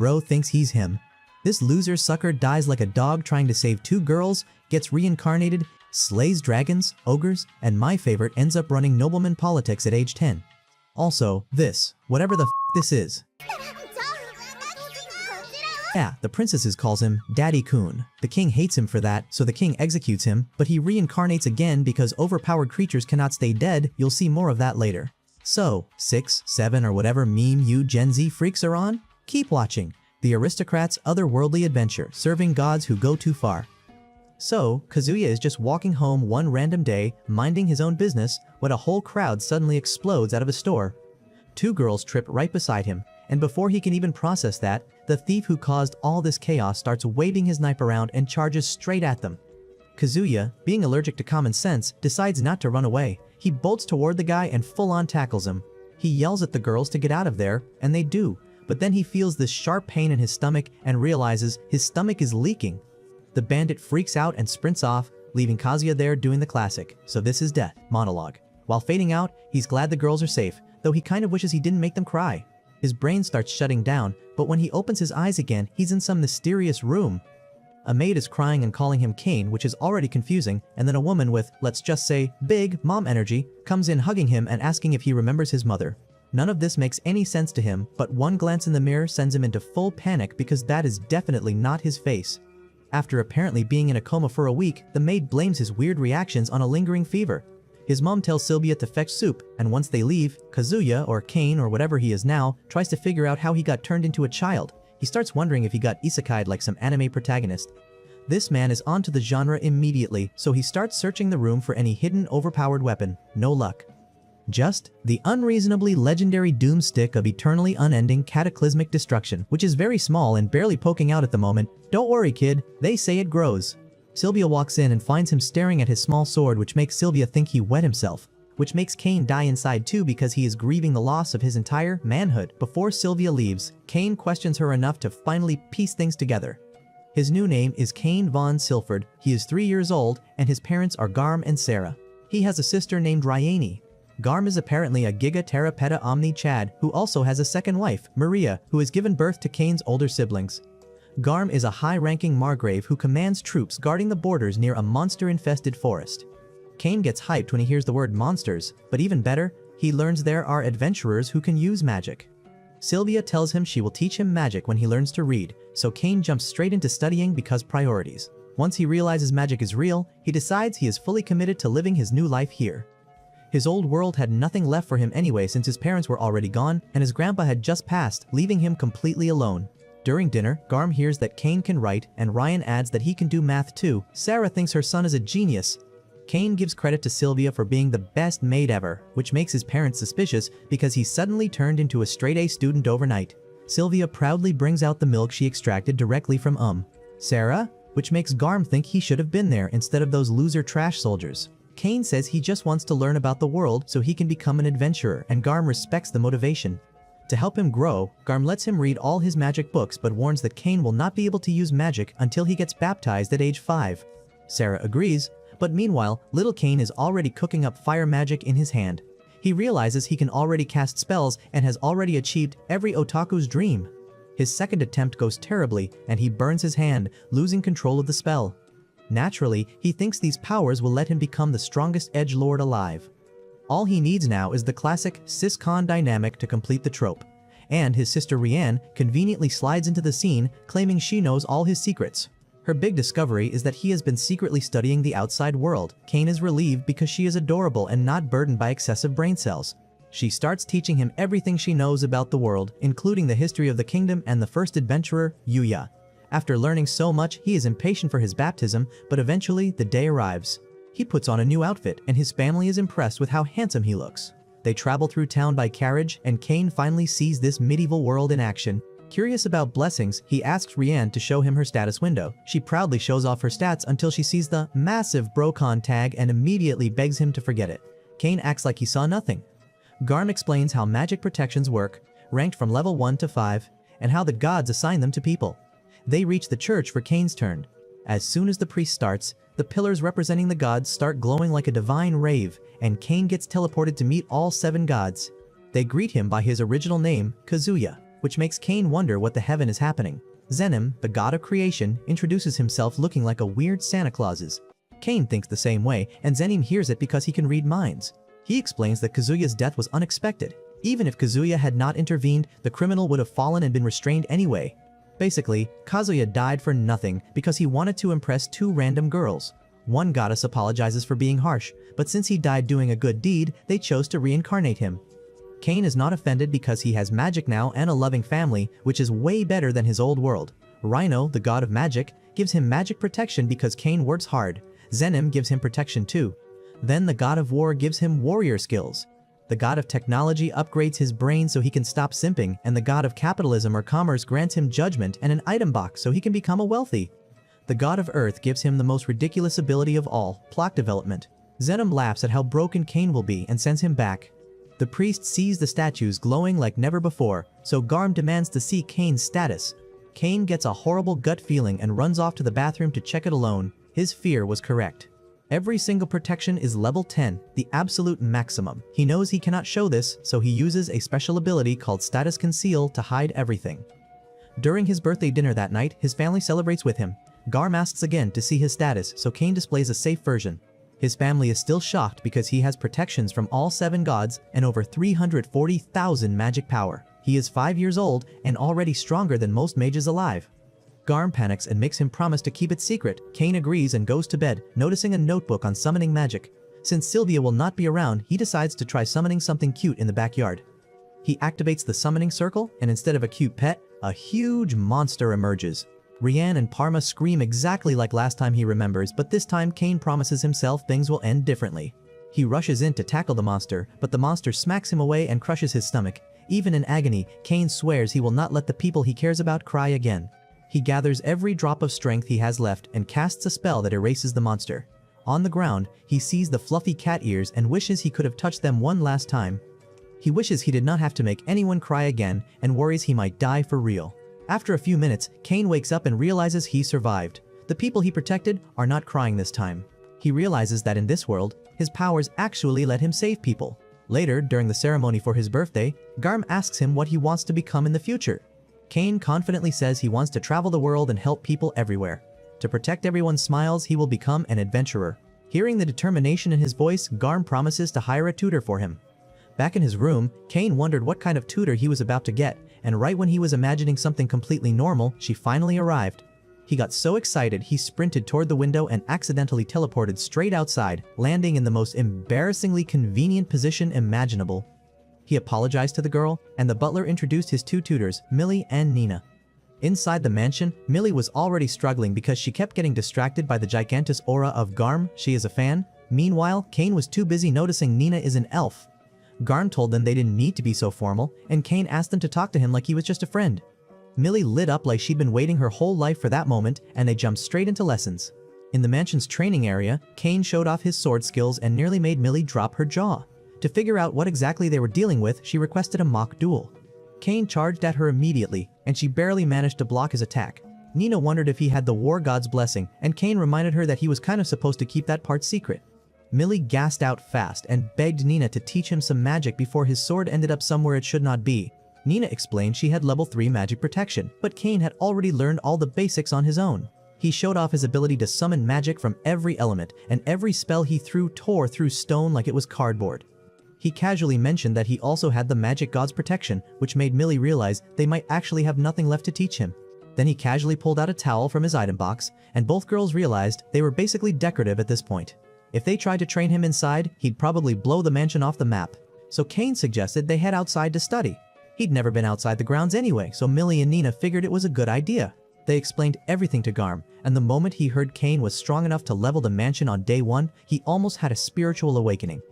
bro thinks he's him. This loser sucker dies like a dog trying to save 2 girls, gets reincarnated, slays dragons, ogres, and my favorite ends up running nobleman politics at age 10. Also, this, whatever the f this is. Yeah, the princesses calls him Daddy-kun. The king hates him for that, so the king executes him, but he reincarnates again because overpowered creatures cannot stay dead. You'll see more of that later. So, 6, 7 or whatever meme you Gen Z freaks are on? Keep watching. The aristocrat's otherworldly adventure, serving gods who go too far. So, Kazuya is just walking home one random day, minding his own business, when a whole crowd suddenly explodes out of a store. 2 girls trip right beside him, and before he can even process that, the thief who caused all this chaos starts waving his knife around and charges straight at them. Kazuya, being allergic to common sense, decides not to run away. He bolts toward the guy and full-on tackles him. He yells at the girls to get out of there, and they do, but then he feels this sharp pain in his stomach and realizes his stomach is leaking. The bandit freaks out and sprints off, leaving Kazuya there doing the classic, "So this is death" monologue. While fading out, he's glad the girls are safe, though he kind of wishes he didn't make them cry. His brain starts shutting down, but when he opens his eyes again, he's in some mysterious room. A maid is crying and calling him Kane, which is already confusing, and then a woman with, let's just say, big mom energy, comes in hugging him and asking if he remembers his mother. None of this makes any sense to him, but one glance in the mirror sends him into full panic because that is definitely not his face. After apparently being in a coma for a week, the maid blames his weird reactions on a lingering fever. His mom tells Sylvia to fetch soup, and once they leave, Kazuya, or Kane or whatever he is now, tries to figure out how he got turned into a child. He starts wondering if he got isekai'd like some anime protagonist. This man is onto the genre immediately, so he starts searching the room for any hidden overpowered weapon. No luck. Just the unreasonably legendary doom stick of eternally unending cataclysmic destruction, which is very small and barely poking out at the moment. Don't worry kid, they say it grows. Sylvia walks in and finds him staring at his small sword, which makes Sylvia think he wet himself, which makes Kane die inside too because he is grieving the loss of his entire manhood. Before Sylvia leaves, Kane questions her enough to finally piece things together. His new name is Kane von Silford, he is 3 years old, and his parents are Garm and Sarah. He has a sister named Ryane. Garm is apparently a Giga Terrapeta Omni Chad who also has a second wife, Maria, who has given birth to Kane's older siblings. Garm is a high-ranking Margrave who commands troops guarding the borders near a monster-infested forest. Kane gets hyped when he hears the word monsters, but even better, he learns there are adventurers who can use magic. Sylvia tells him she will teach him magic when he learns to read, so Kane jumps straight into studying because priorities. Once he realizes magic is real, he decides he is fully committed to living his new life here. His old world had nothing left for him anyway since his parents were already gone and his grandpa had just passed, leaving him completely alone. During dinner, Garm hears that Kane can write and Ryan adds that he can do math too. Sarah thinks her son is a genius. Kane gives credit to Sylvia for being the best maid ever, which makes his parents suspicious because he suddenly turned into a straight-A student overnight. Sylvia proudly brings out the milk she extracted directly from Sarah, which makes Garm think he should have been there instead of those loser trash soldiers. Kane says he just wants to learn about the world so he can become an adventurer, and Garm respects the motivation. To help him grow, Garm lets him read all his magic books but warns that Kane will not be able to use magic until he gets baptized at age 5. Sarah agrees, but meanwhile, little Kane is already cooking up fire magic in his hand. He realizes he can already cast spells and has already achieved every otaku's dream. His second attempt goes terribly and he burns his hand, losing control of the spell. Naturally, he thinks these powers will let him become the strongest edgelord alive. All he needs now is the classic cis-con dynamic to complete the trope. And his sister Ryan conveniently slides into the scene, claiming she knows all his secrets. Her big discovery is that he has been secretly studying the outside world. Kane is relieved because she is adorable and not burdened by excessive brain cells. She starts teaching him everything she knows about the world, including the history of the kingdom and the first adventurer, Yuya. After learning so much, he is impatient for his baptism, but eventually the day arrives. He puts on a new outfit and his family is impressed with how handsome he looks. They travel through town by carriage and Kane finally sees this medieval world in action. Curious about blessings, he asks Ryan to show him her status window. She proudly shows off her stats until she sees the massive Brocon tag and immediately begs him to forget it. Kane acts like he saw nothing. Garm explains how magic protections work, ranked from level 1 to 5, and how the gods assign them to people. They reach the church for Kane's turn. As soon as the priest starts, the pillars representing the gods start glowing like a divine rave, and Kane gets teleported to meet all 7 gods. They greet him by his original name, Kazuya. which makes Cain wonder what the heaven is happening. Zenim, the god of creation, introduces himself looking like a weird Santa Claus. Cain thinks the same way, and Zenim hears it because he can read minds. He explains that Kazuya's death was unexpected. Even if Kazuya had not intervened, the criminal would have fallen and been restrained anyway. Basically, Kazuya died for nothing because he wanted to impress two random girls. One goddess apologizes for being harsh, but since he died doing a good deed, they chose to reincarnate him. Cain is not offended because he has magic now and a loving family, which is way better than his old world. Rhino, the god of magic, gives him magic protection because Cain works hard. Zenim gives him protection too. Then the god of war gives him warrior skills. The god of technology upgrades his brain so he can stop simping, and the god of capitalism or commerce grants him judgment and an item box so he can become a wealthy. The god of earth gives him the most ridiculous ability of all, plot development. Zenim laughs at how broken Cain will be and sends him back. The priest sees the statues glowing like never before, so Garm demands to see Cain's status. Cain gets a horrible gut feeling and runs off to the bathroom to check it alone. His fear was correct. Every single protection is level 10, the absolute maximum. He knows he cannot show this, so he uses a special ability called Status Conceal to hide everything. During his birthday dinner that night, his family celebrates with him. Garm asks again to see his status, so Cain displays a safe version. His family is still shocked because he has protections from all 7 gods and over 340,000 magic power. He is 5 years old and already stronger than most mages alive. Garm panics and makes him promise to keep it secret. Cain agrees and goes to bed, noticing a notebook on summoning magic. Since Sylvia will not be around, he decides to try summoning something cute in the backyard. He activates the summoning circle, and instead of a cute pet, a huge monster emerges. Rian and Parma scream exactly like last time he remembers, but this time Cain promises himself things will end differently. He rushes in to tackle the monster, but the monster smacks him away and crushes his stomach. Even in agony, Cain swears he will not let the people he cares about cry again. He gathers every drop of strength he has left and casts a spell that erases the monster. On the ground, he sees the fluffy cat ears and wishes he could have touched them one last time. He wishes he did not have to make anyone cry again and worries he might die for real. After a few minutes, Cain wakes up and realizes he survived. The people he protected are not crying this time. He realizes that in this world, his powers actually let him save people. Later, during the ceremony for his birthday, Garm asks him what he wants to become in the future. Cain confidently says he wants to travel the world and help people everywhere. To protect everyone's smiles, he will become an adventurer. Hearing the determination in his voice, Garm promises to hire a tutor for him. Back in his room, Cain wondered what kind of tutor he was about to get, and right when he was imagining something completely normal, she finally arrived. He got so excited he sprinted toward the window and accidentally teleported straight outside, landing in the most embarrassingly convenient position imaginable. He apologized to the girl, and the butler introduced his 2 tutors, Millie and Nina. Inside the mansion, Millie was already struggling because she kept getting distracted by the gigantic aura of Garm. She is a fan. Meanwhile, Cain was too busy noticing Nina is an elf. Garm told them they didn't need to be so formal, and Cain asked them to talk to him like he was just a friend. Millie lit up like she'd been waiting her whole life for that moment, and they jumped straight into lessons. In the mansion's training area, Cain showed off his sword skills and nearly made Millie drop her jaw. To figure out what exactly they were dealing with, she requested a mock duel. Cain charged at her immediately, and she barely managed to block his attack. Nina wondered if he had the war god's blessing, and Cain reminded her that he was kind of supposed to keep that part secret. Millie gasped out fast and begged Nina to teach him some magic before his sword ended up somewhere it should not be. Nina explained she had level 3 magic protection, but Cain had already learned all the basics on his own. He showed off his ability to summon magic from every element, and every spell he threw tore through stone like it was cardboard. He casually mentioned that he also had the magic god's protection, which made Millie realize they might actually have nothing left to teach him. Then he casually pulled out a towel from his item box, and both girls realized they were basically decorative at this point. If they tried to train him inside, he'd probably blow the mansion off the map. So Cain suggested they head outside to study. He'd never been outside the grounds anyway, so Millie and Nina figured it was a good idea. They explained everything to Garm, and the moment he heard Cain was strong enough to level the mansion on day 1, he almost had a spiritual awakening.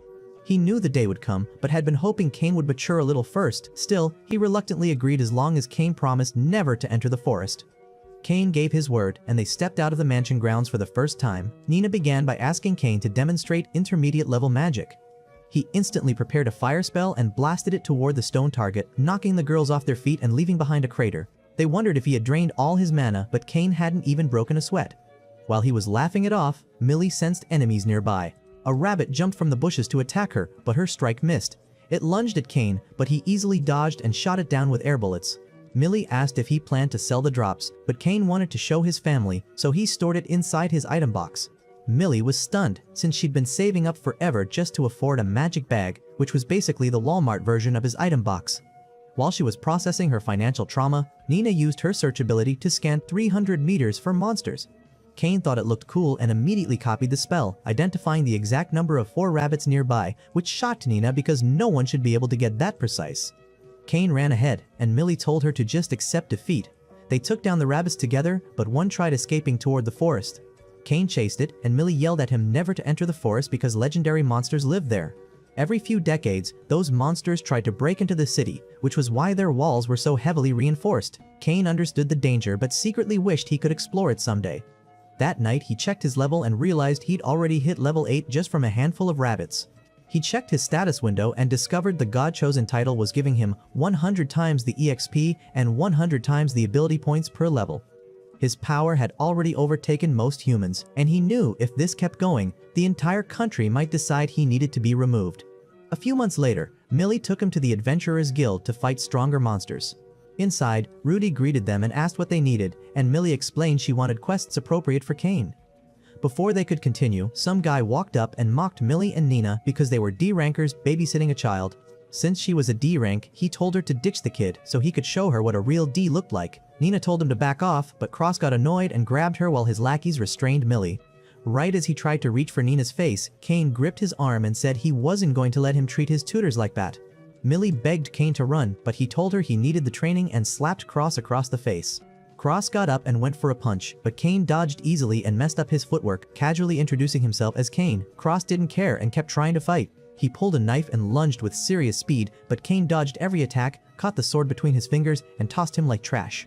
He knew the day would come, but had been hoping Cain would mature a little first. Still, he reluctantly agreed as long as Cain promised never to enter the forest. Cain gave his word, and they stepped out of the mansion grounds for the first time. Nina began by asking Cain to demonstrate intermediate-level magic. He instantly prepared a fire spell and blasted it toward the stone target, knocking the girls off their feet and leaving behind a crater. They wondered if he had drained all his mana, but Cain hadn't even broken a sweat. While he was laughing it off, Millie sensed enemies nearby. A rabbit jumped from the bushes to attack her, but her strike missed. It lunged at Cain, but he easily dodged and shot it down with air bullets. Millie asked if he planned to sell the drops, but Kane wanted to show his family, so he stored it inside his item box. Millie was stunned, since she'd been saving up forever just to afford a magic bag, which was basically the Walmart version of his item box. While she was processing her financial trauma, Nina used her search ability to scan 300 meters for monsters. Kane thought it looked cool and immediately copied the spell, identifying the exact number of 4 rabbits nearby, which shocked Nina because no one should be able to get that precise. Kane ran ahead, and Millie told her to just accept defeat. They took down the rabbits together, but one tried escaping toward the forest. Kane chased it, and Millie yelled at him never to enter the forest because legendary monsters lived there. Every few decades, those monsters tried to break into the city, which was why their walls were so heavily reinforced. Kane understood the danger but secretly wished he could explore it someday. That night, he checked his level and realized he'd already hit level 8 just from a handful of rabbits. He checked his status window and discovered the God-chosen title was giving him 100 times the EXP and 100 times the ability points per level. His power had already overtaken most humans, and he knew if this kept going, the entire country might decide he needed to be removed. A few months later, Millie took him to the Adventurers Guild to fight stronger monsters. Inside, Rudy greeted them and asked what they needed, and Millie explained she wanted quests appropriate for Kane. Before they could continue, some guy walked up and mocked Millie and Nina because they were D-rankers babysitting a child. Since she was a D rank, he told her to ditch the kid so he could show her what a real D looked like. Nina told him to back off, but Cross got annoyed and grabbed her while his lackeys restrained Millie. Right as he tried to reach for Nina's face, Kane gripped his arm and said he wasn't going to let him treat his tutors like that. Millie begged Kane to run, but he told her he needed the training and slapped Cross across the face. Cross got up and went for a punch, but Kane dodged easily and messed up his footwork, casually introducing himself as Kane. Cross didn't care and kept trying to fight. He pulled a knife and lunged with serious speed, but Kane dodged every attack, caught the sword between his fingers, and tossed him like trash.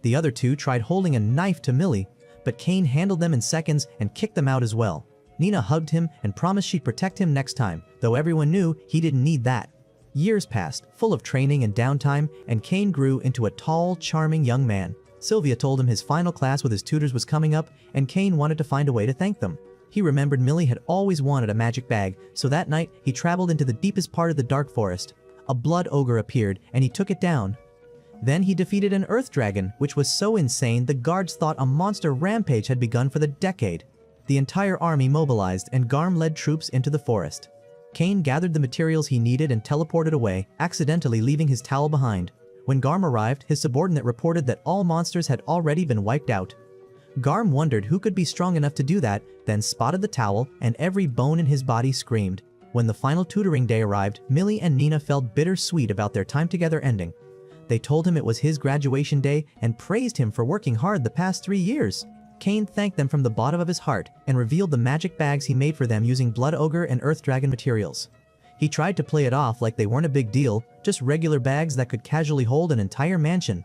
The other two tried holding a knife to Millie, but Kane handled them in seconds and kicked them out as well. Nina hugged him and promised she'd protect him next time, though everyone knew he didn't need that. Years passed, full of training and downtime, and Kane grew into a tall, charming young man. Sylvia told him his final class with his tutors was coming up, and Kane wanted to find a way to thank them. He remembered Millie had always wanted a magic bag, so that night he traveled into the deepest part of the dark forest. A blood ogre appeared, and he took it down. Then he defeated an earth dragon, which was so insane the guards thought a monster rampage had begun for the decade. The entire army mobilized, and Garm led troops into the forest. Kane gathered the materials he needed and teleported away, accidentally leaving his towel behind. When Garm arrived, his subordinate reported that all monsters had already been wiped out. Garm wondered who could be strong enough to do that, then spotted the towel, and every bone in his body screamed. When the final tutoring day arrived, Millie and Nina felt bittersweet about their time together ending. They told him it was his graduation day and praised him for working hard the past 3 years. Kane thanked them from the bottom of his heart and revealed the magic bags he made for them using Blood Ogre and Earth Dragon materials. He tried to play it off like they weren't a big deal, just regular bags that could casually hold an entire mansion.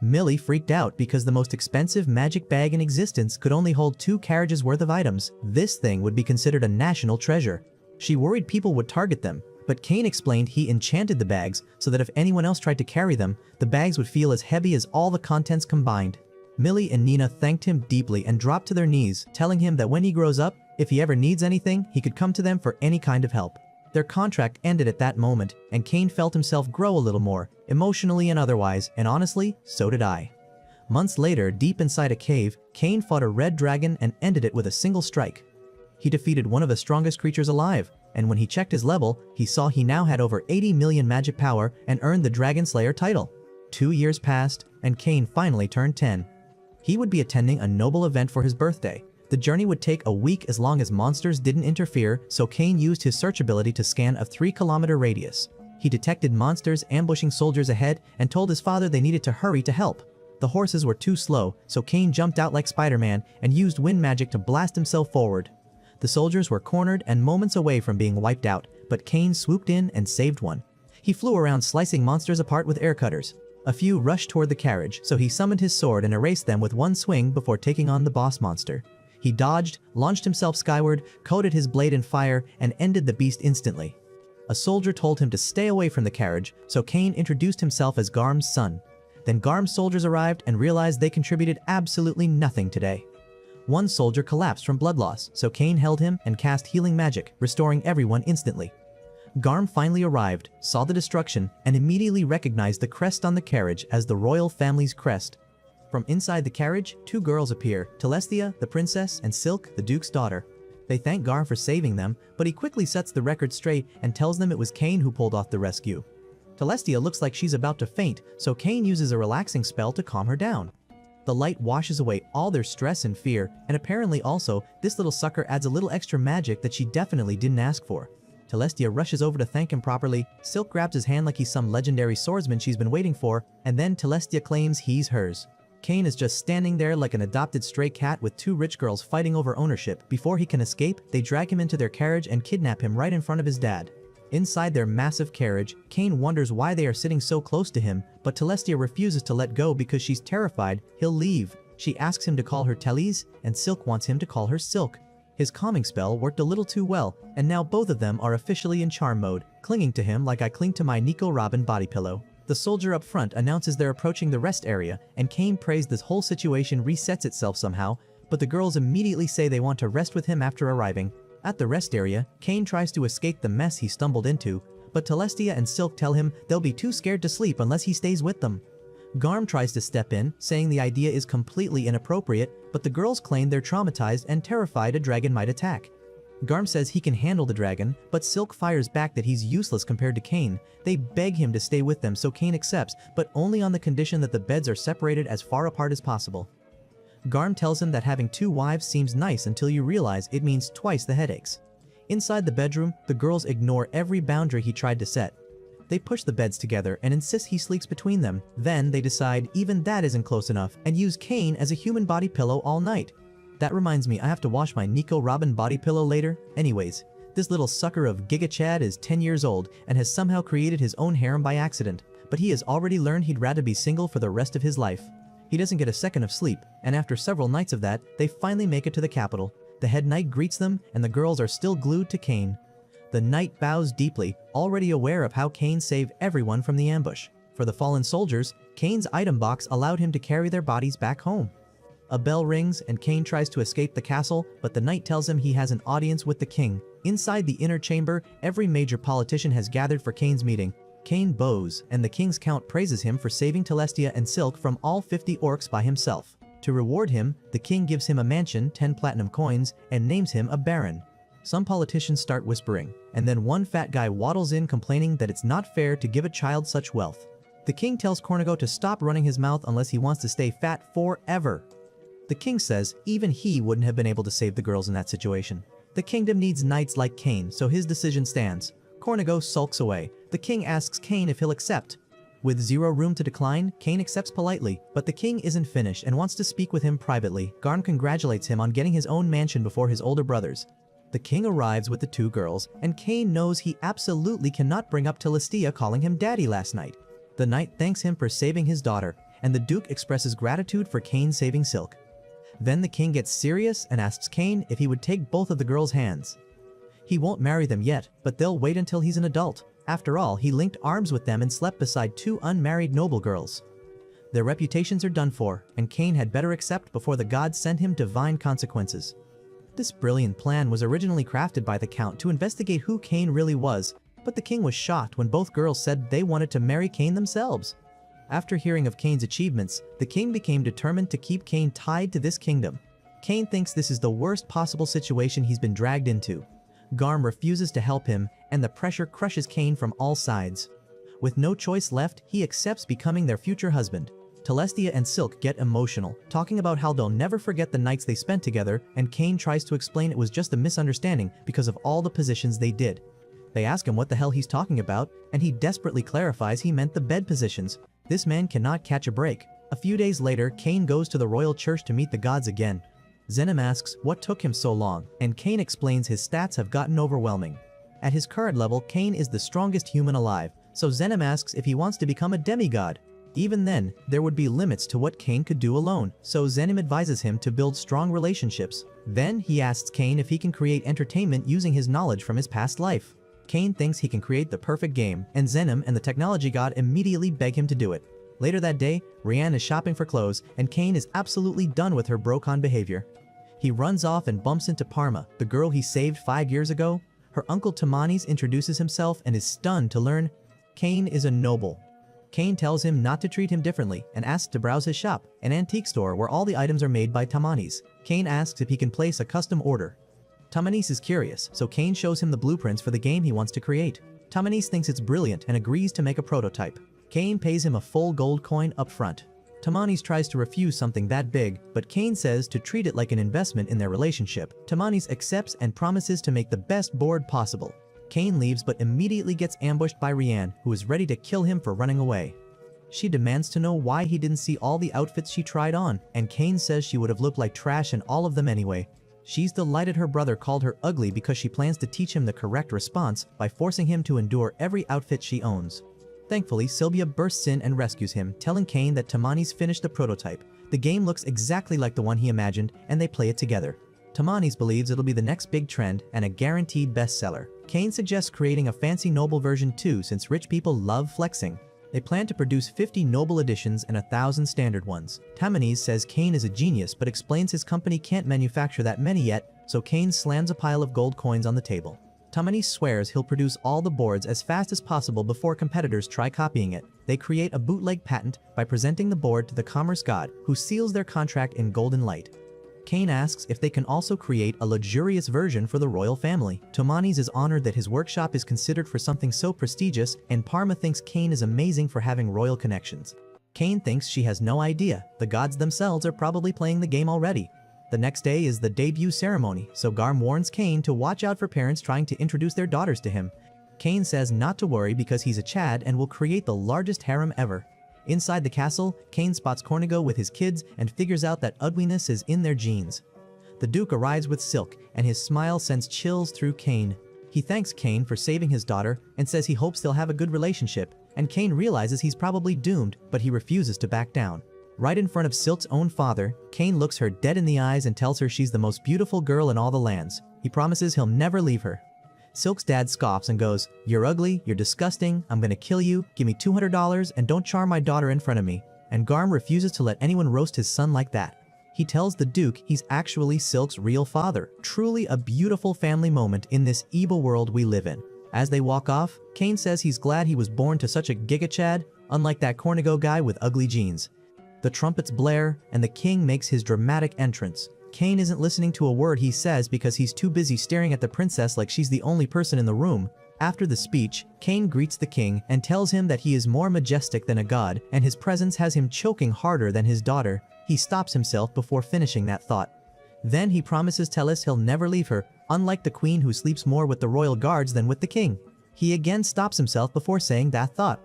Millie freaked out because the most expensive magic bag in existence could only hold 2 carriages worth of items. This thing would be considered a national treasure. She worried people would target them, but Kane explained he enchanted the bags so that if anyone else tried to carry them, the bags would feel as heavy as all the contents combined. Millie and Nina thanked him deeply and dropped to their knees, telling him that when he grows up, if he ever needs anything, he could come to them for any kind of help. Their contract ended at that moment, and Kane felt himself grow a little more, emotionally and otherwise, and honestly, so did I. Months later, deep inside a cave, Kane fought a red dragon and ended it with a single strike. He defeated one of the strongest creatures alive, and when he checked his level, he saw he now had over 80 million magic power and earned the Dragon Slayer title. 2 years passed, and Kane finally turned 10. He would be attending a noble event for his birthday. The journey would take a week as long as monsters didn't interfere, so Kane used his search ability to scan a 3-kilometer radius. He detected monsters ambushing soldiers ahead and told his father they needed to hurry to help. The horses were too slow, so Kane jumped out like Spider-Man and used wind magic to blast himself forward. The soldiers were cornered and moments away from being wiped out, but Kane swooped in and saved one. He flew around slicing monsters apart with air cutters. A few rushed toward the carriage, so he summoned his sword and erased them with one swing before taking on the boss monster. He dodged, launched himself skyward, coated his blade in fire, and ended the beast instantly. A soldier told him to stay away from the carriage, so Kane introduced himself as Garm's son. Then Garm's soldiers arrived and realized they contributed absolutely nothing today. One soldier collapsed from blood loss, so Kane held him and cast healing magic, restoring everyone instantly. Garm finally arrived, saw the destruction, and immediately recognized the crest on the carriage as the royal family's crest. From inside the carriage, two girls appear, Telestia, the princess, and Silk, the duke's daughter. They thank Garm for saving them, but he quickly sets the record straight and tells them it was Kane who pulled off the rescue. Telestia looks like she's about to faint, so Kane uses a relaxing spell to calm her down. The light washes away all their stress and fear, and apparently also, this little sucker adds a little extra magic that she definitely didn't ask for. Telestia rushes over to thank him properly, Silk grabs his hand like he's some legendary swordsman she's been waiting for, and then Telestia claims he's hers. Kane is just standing there like an adopted stray cat with two rich girls fighting over ownership. Before he can escape, they drag him into their carriage and kidnap him right in front of his dad. Inside their massive carriage, Kane wonders why they are sitting so close to him, but Telestia refuses to let go because she's terrified he'll leave. She asks him to call her Teles, and Silk wants him to call her Silk. His calming spell worked a little too well, and now both of them are officially in charm mode, clinging to him like I cling to my Nico Robin body pillow. The soldier up front announces they're approaching the rest area, and Kane prays this whole situation resets itself somehow, but the girls immediately say they want to rest with him after arriving. At the rest area, Kane tries to escape the mess he stumbled into, but Telestia and Silk tell him they'll be too scared to sleep unless he stays with them. Garm tries to step in, saying the idea is completely inappropriate, but the girls claim they're traumatized and terrified a dragon might attack. Garm says he can handle the dragon, but Silk fires back that he's useless compared to Kane. They beg him to stay with them, so Kane accepts, but only on the condition that the beds are separated as far apart as possible. Garm tells him that having two wives seems nice until you realize it means twice the headaches. Inside the bedroom, the girls ignore every boundary he tried to set. They push the beds together and insist he sleeps between them. Then they decide even that isn't close enough and use Kane as a human body pillow all night. That reminds me, I have to wash my Nico Robin body pillow later. Anyways, this little sucker of Giga Chad is 10 years old and has somehow created his own harem by accident, but he has already learned he'd rather be single for the rest of his life. He doesn't get a second of sleep, and after several nights of that, they finally make it to the capital. The head knight greets them, and the girls are still glued to Kane. The knight bows deeply, already aware of how Kane saved everyone from the ambush. For the fallen soldiers, Kane's item box allowed him to carry their bodies back home. A bell rings, and Kane tries to escape the castle, but the knight tells him he has an audience with the king. Inside the inner chamber, every major politician has gathered for Kane's meeting. Kane bows, and the king's count praises him for saving Telestia and Silk from all 50 orcs by himself. To reward him, the king gives him a mansion, 10 platinum coins, and names him a baron. Some politicians start whispering, and then one fat guy waddles in complaining that it's not fair to give a child such wealth. The king tells Cornigo to stop running his mouth unless he wants to stay fat forever. The king says even he wouldn't have been able to save the girls in that situation. The kingdom needs knights like Kane, so his decision stands. Cornigo sulks away. The king asks Kane if he'll accept. With zero room to decline, Kane accepts politely, but the king isn't finished and wants to speak with him privately. Garm congratulates him on getting his own mansion before his older brothers. The king arrives with the two girls, and Kane knows he absolutely cannot bring up Telestia calling him daddy last night. The knight thanks him for saving his daughter, and the duke expresses gratitude for Kane saving Silk. Then the king gets serious and asks Kane if he would take both of the girls' hands. He won't marry them yet, but they'll wait until he's an adult. After all, he linked arms with them and slept beside two unmarried noble girls. Their reputations are done for, and Kane had better accept before the gods send him divine consequences. This brilliant plan was originally crafted by the count to investigate who Kane really was, but the king was shocked when both girls said they wanted to marry Kane themselves. After hearing of Kane's achievements, the king became determined to keep Kane tied to this kingdom. Kane thinks this is the worst possible situation he's been dragged into. Garm refuses to help him, and the pressure crushes Kane from all sides. With no choice left, he accepts becoming their future husband. Telestia and Silk get emotional, talking about how they'll never forget the nights they spent together, and Kane tries to explain it was just a misunderstanding because of all the positions they did. They ask him what the hell he's talking about, and he desperately clarifies he meant the bed positions. This man cannot catch a break. A few days later, Kane goes to the royal church to meet the gods again. Zenim asks what took him so long, and Kane explains his stats have gotten overwhelming. At his current level, Kane is the strongest human alive, so Zenim asks if he wants to become a demigod. Even then, there would be limits to what Kane could do alone, so Zenim advises him to build strong relationships. Then he asks Kane if he can create entertainment using his knowledge from his past life. Kane thinks he can create the perfect game, and Zenim and the technology god immediately beg him to do it. Later that day, Rianne is shopping for clothes, and Kane is absolutely done with her brocon behavior. He runs off and bumps into Parma, the girl he saved 5 years ago. Her uncle Tamanis introduces himself and is stunned to learn Kane is a noble. Kane tells him not to treat him differently and asks to browse his shop, an antique store where all the items are made by Tamanis. Kane asks if he can place a custom order. Tamanis is curious, so Kane shows him the blueprints for the game he wants to create. Tamanis thinks it's brilliant and agrees to make a prototype. Kane pays him a full gold coin up front. Tamanis tries to refuse something that big, but Kane says to treat it like an investment in their relationship. Tamanis accepts and promises to make the best board possible. Kane leaves but immediately gets ambushed by Rian, who is ready to kill him for running away. She demands to know why he didn't see all the outfits she tried on, and Kane says she would have looked like trash in all of them anyway. She's delighted her brother called her ugly because she plans to teach him the correct response by forcing him to endure every outfit she owns. Thankfully, Sylvia bursts in and rescues him, telling Kane that Tamanis finished the prototype. The game looks exactly like the one he imagined, and they play it together. Tamanis believes it'll be the next big trend and a guaranteed bestseller. Kane suggests creating a fancy noble version too, since rich people love flexing. They plan to produce 50 noble editions and 1,000 standard ones. Tamanis says Kane is a genius but explains his company can't manufacture that many yet, so Kane slams a pile of gold coins on the table. Tamanis swears he'll produce all the boards as fast as possible before competitors try copying it. They create a bootleg patent by presenting the board to the commerce god, who seals their contract in golden light. Kane asks if they can also create a luxurious version for the royal family. Tamanis is honored that his workshop is considered for something so prestigious, and Parma thinks Kane is amazing for having royal connections. Kane thinks she has no idea. The gods themselves are probably playing the game already. The next day is the debut ceremony, so Garm warns Kane to watch out for parents trying to introduce their daughters to him. Kane says not to worry because he's a Chad and will create the largest harem ever. Inside the castle, Kane spots Cornigo with his kids and figures out that ugliness is in their genes. The Duke arrives with Silk, and his smile sends chills through Kane. He thanks Kane for saving his daughter and says he hopes they'll have a good relationship, and Kane realizes he's probably doomed, but he refuses to back down. Right in front of Silk's own father, Kane looks her dead in the eyes and tells her she's the most beautiful girl in all the lands. He promises he'll never leave her. Silk's dad scoffs and goes, "You're ugly, you're disgusting, I'm gonna kill you, give me $200 and don't charm my daughter in front of me." And Garm refuses to let anyone roast his son like that. He tells the Duke he's actually Silk's real father. Truly a beautiful family moment in this evil world we live in. As they walk off, Kane says he's glad he was born to such a giga-chad, unlike that Cornigo guy with ugly genes. The trumpets blare, and the king makes his dramatic entrance. Kane isn't listening to a word he says because he's too busy staring at the princess like she's the only person in the room. After the speech, Kane greets the king and tells him that he is more majestic than a god, and his presence has him choking harder than his daughter. He stops himself before finishing that thought. Then he promises Tellus he'll never leave her, unlike the queen who sleeps more with the royal guards than with the king. He again stops himself before saying that thought.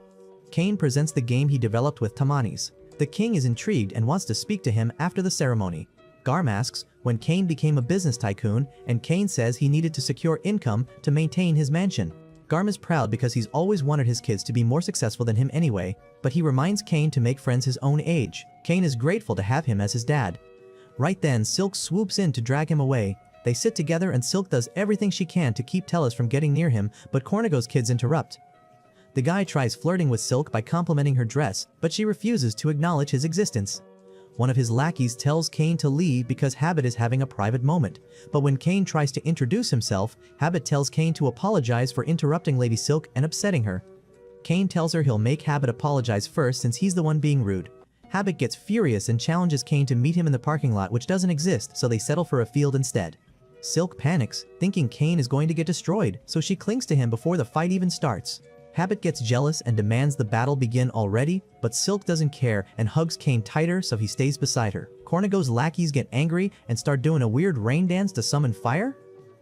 Kane presents the game he developed with Tamanis. The king is intrigued and wants to speak to him after the ceremony. Garm asks when Kane became a business tycoon, and Kane says he needed to secure income to maintain his mansion. Garm is proud because he's always wanted his kids to be more successful than him anyway, but he reminds Kane to make friends his own age. Kane is grateful to have him as his dad. Right then, Silk swoops in to drag him away. They sit together and Silk does everything she can to keep Tellus from getting near him, but Cornigo's kids interrupt. The guy tries flirting with Silk by complimenting her dress, but she refuses to acknowledge his existence. One of his lackeys tells Kane to leave because Habit is having a private moment, but when Kane tries to introduce himself, Habit tells Kane to apologize for interrupting Lady Silk and upsetting her. Kane tells her he'll make Habit apologize first since he's the one being rude. Habit gets furious and challenges Kane to meet him in the parking lot, which doesn't exist, so they settle for a field instead. Silk panics, thinking Kane is going to get destroyed, so she clings to him before the fight even starts. Habit gets jealous and demands the battle begin already, but Silk doesn't care and hugs Kane tighter so he stays beside her. Cornigo's lackeys get angry and start doing a weird rain dance to summon fire?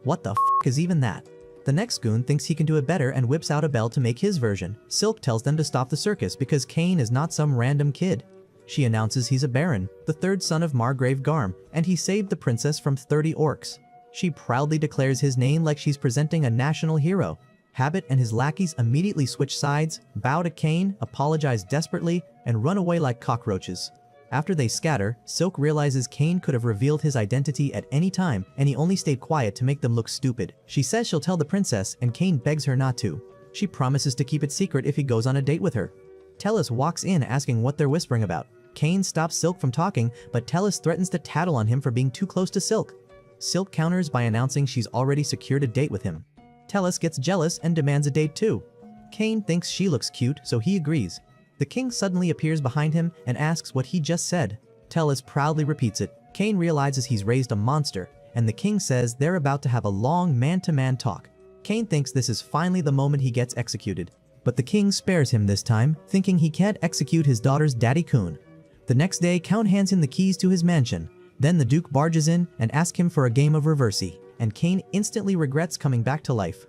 What the f is even that? The next goon thinks he can do it better and whips out a bell to make his version. Silk tells them to stop the circus because Kane is not some random kid. She announces he's a baron, the third son of Margrave Garm, and he saved the princess from 30 orcs. She proudly declares his name like she's presenting a national hero. Habit and his lackeys immediately switch sides, bow to Kane, apologize desperately, and run away like cockroaches. After they scatter, Silk realizes Kane could have revealed his identity at any time, and he only stayed quiet to make them look stupid. She says she'll tell the princess, and Kane begs her not to. She promises to keep it secret if he goes on a date with her. Tellus walks in asking what they're whispering about. Kane stops Silk from talking, but Tellus threatens to tattle on him for being too close to Silk. Silk counters by announcing she's already secured a date with him. Tellus gets jealous and demands a date too. Cain thinks she looks cute, so he agrees. The king suddenly appears behind him and asks what he just said. Tellus proudly repeats it. Cain realizes he's raised a monster, and the king says they're about to have a long man-to-man talk. Cain thinks this is finally the moment he gets executed. But the king spares him this time, thinking he can't execute his daughter's daddy-kun. The next day, Count hands him the keys to his mansion. Then the duke barges in and asks him for a game of reversey, and Cain instantly regrets coming back to life.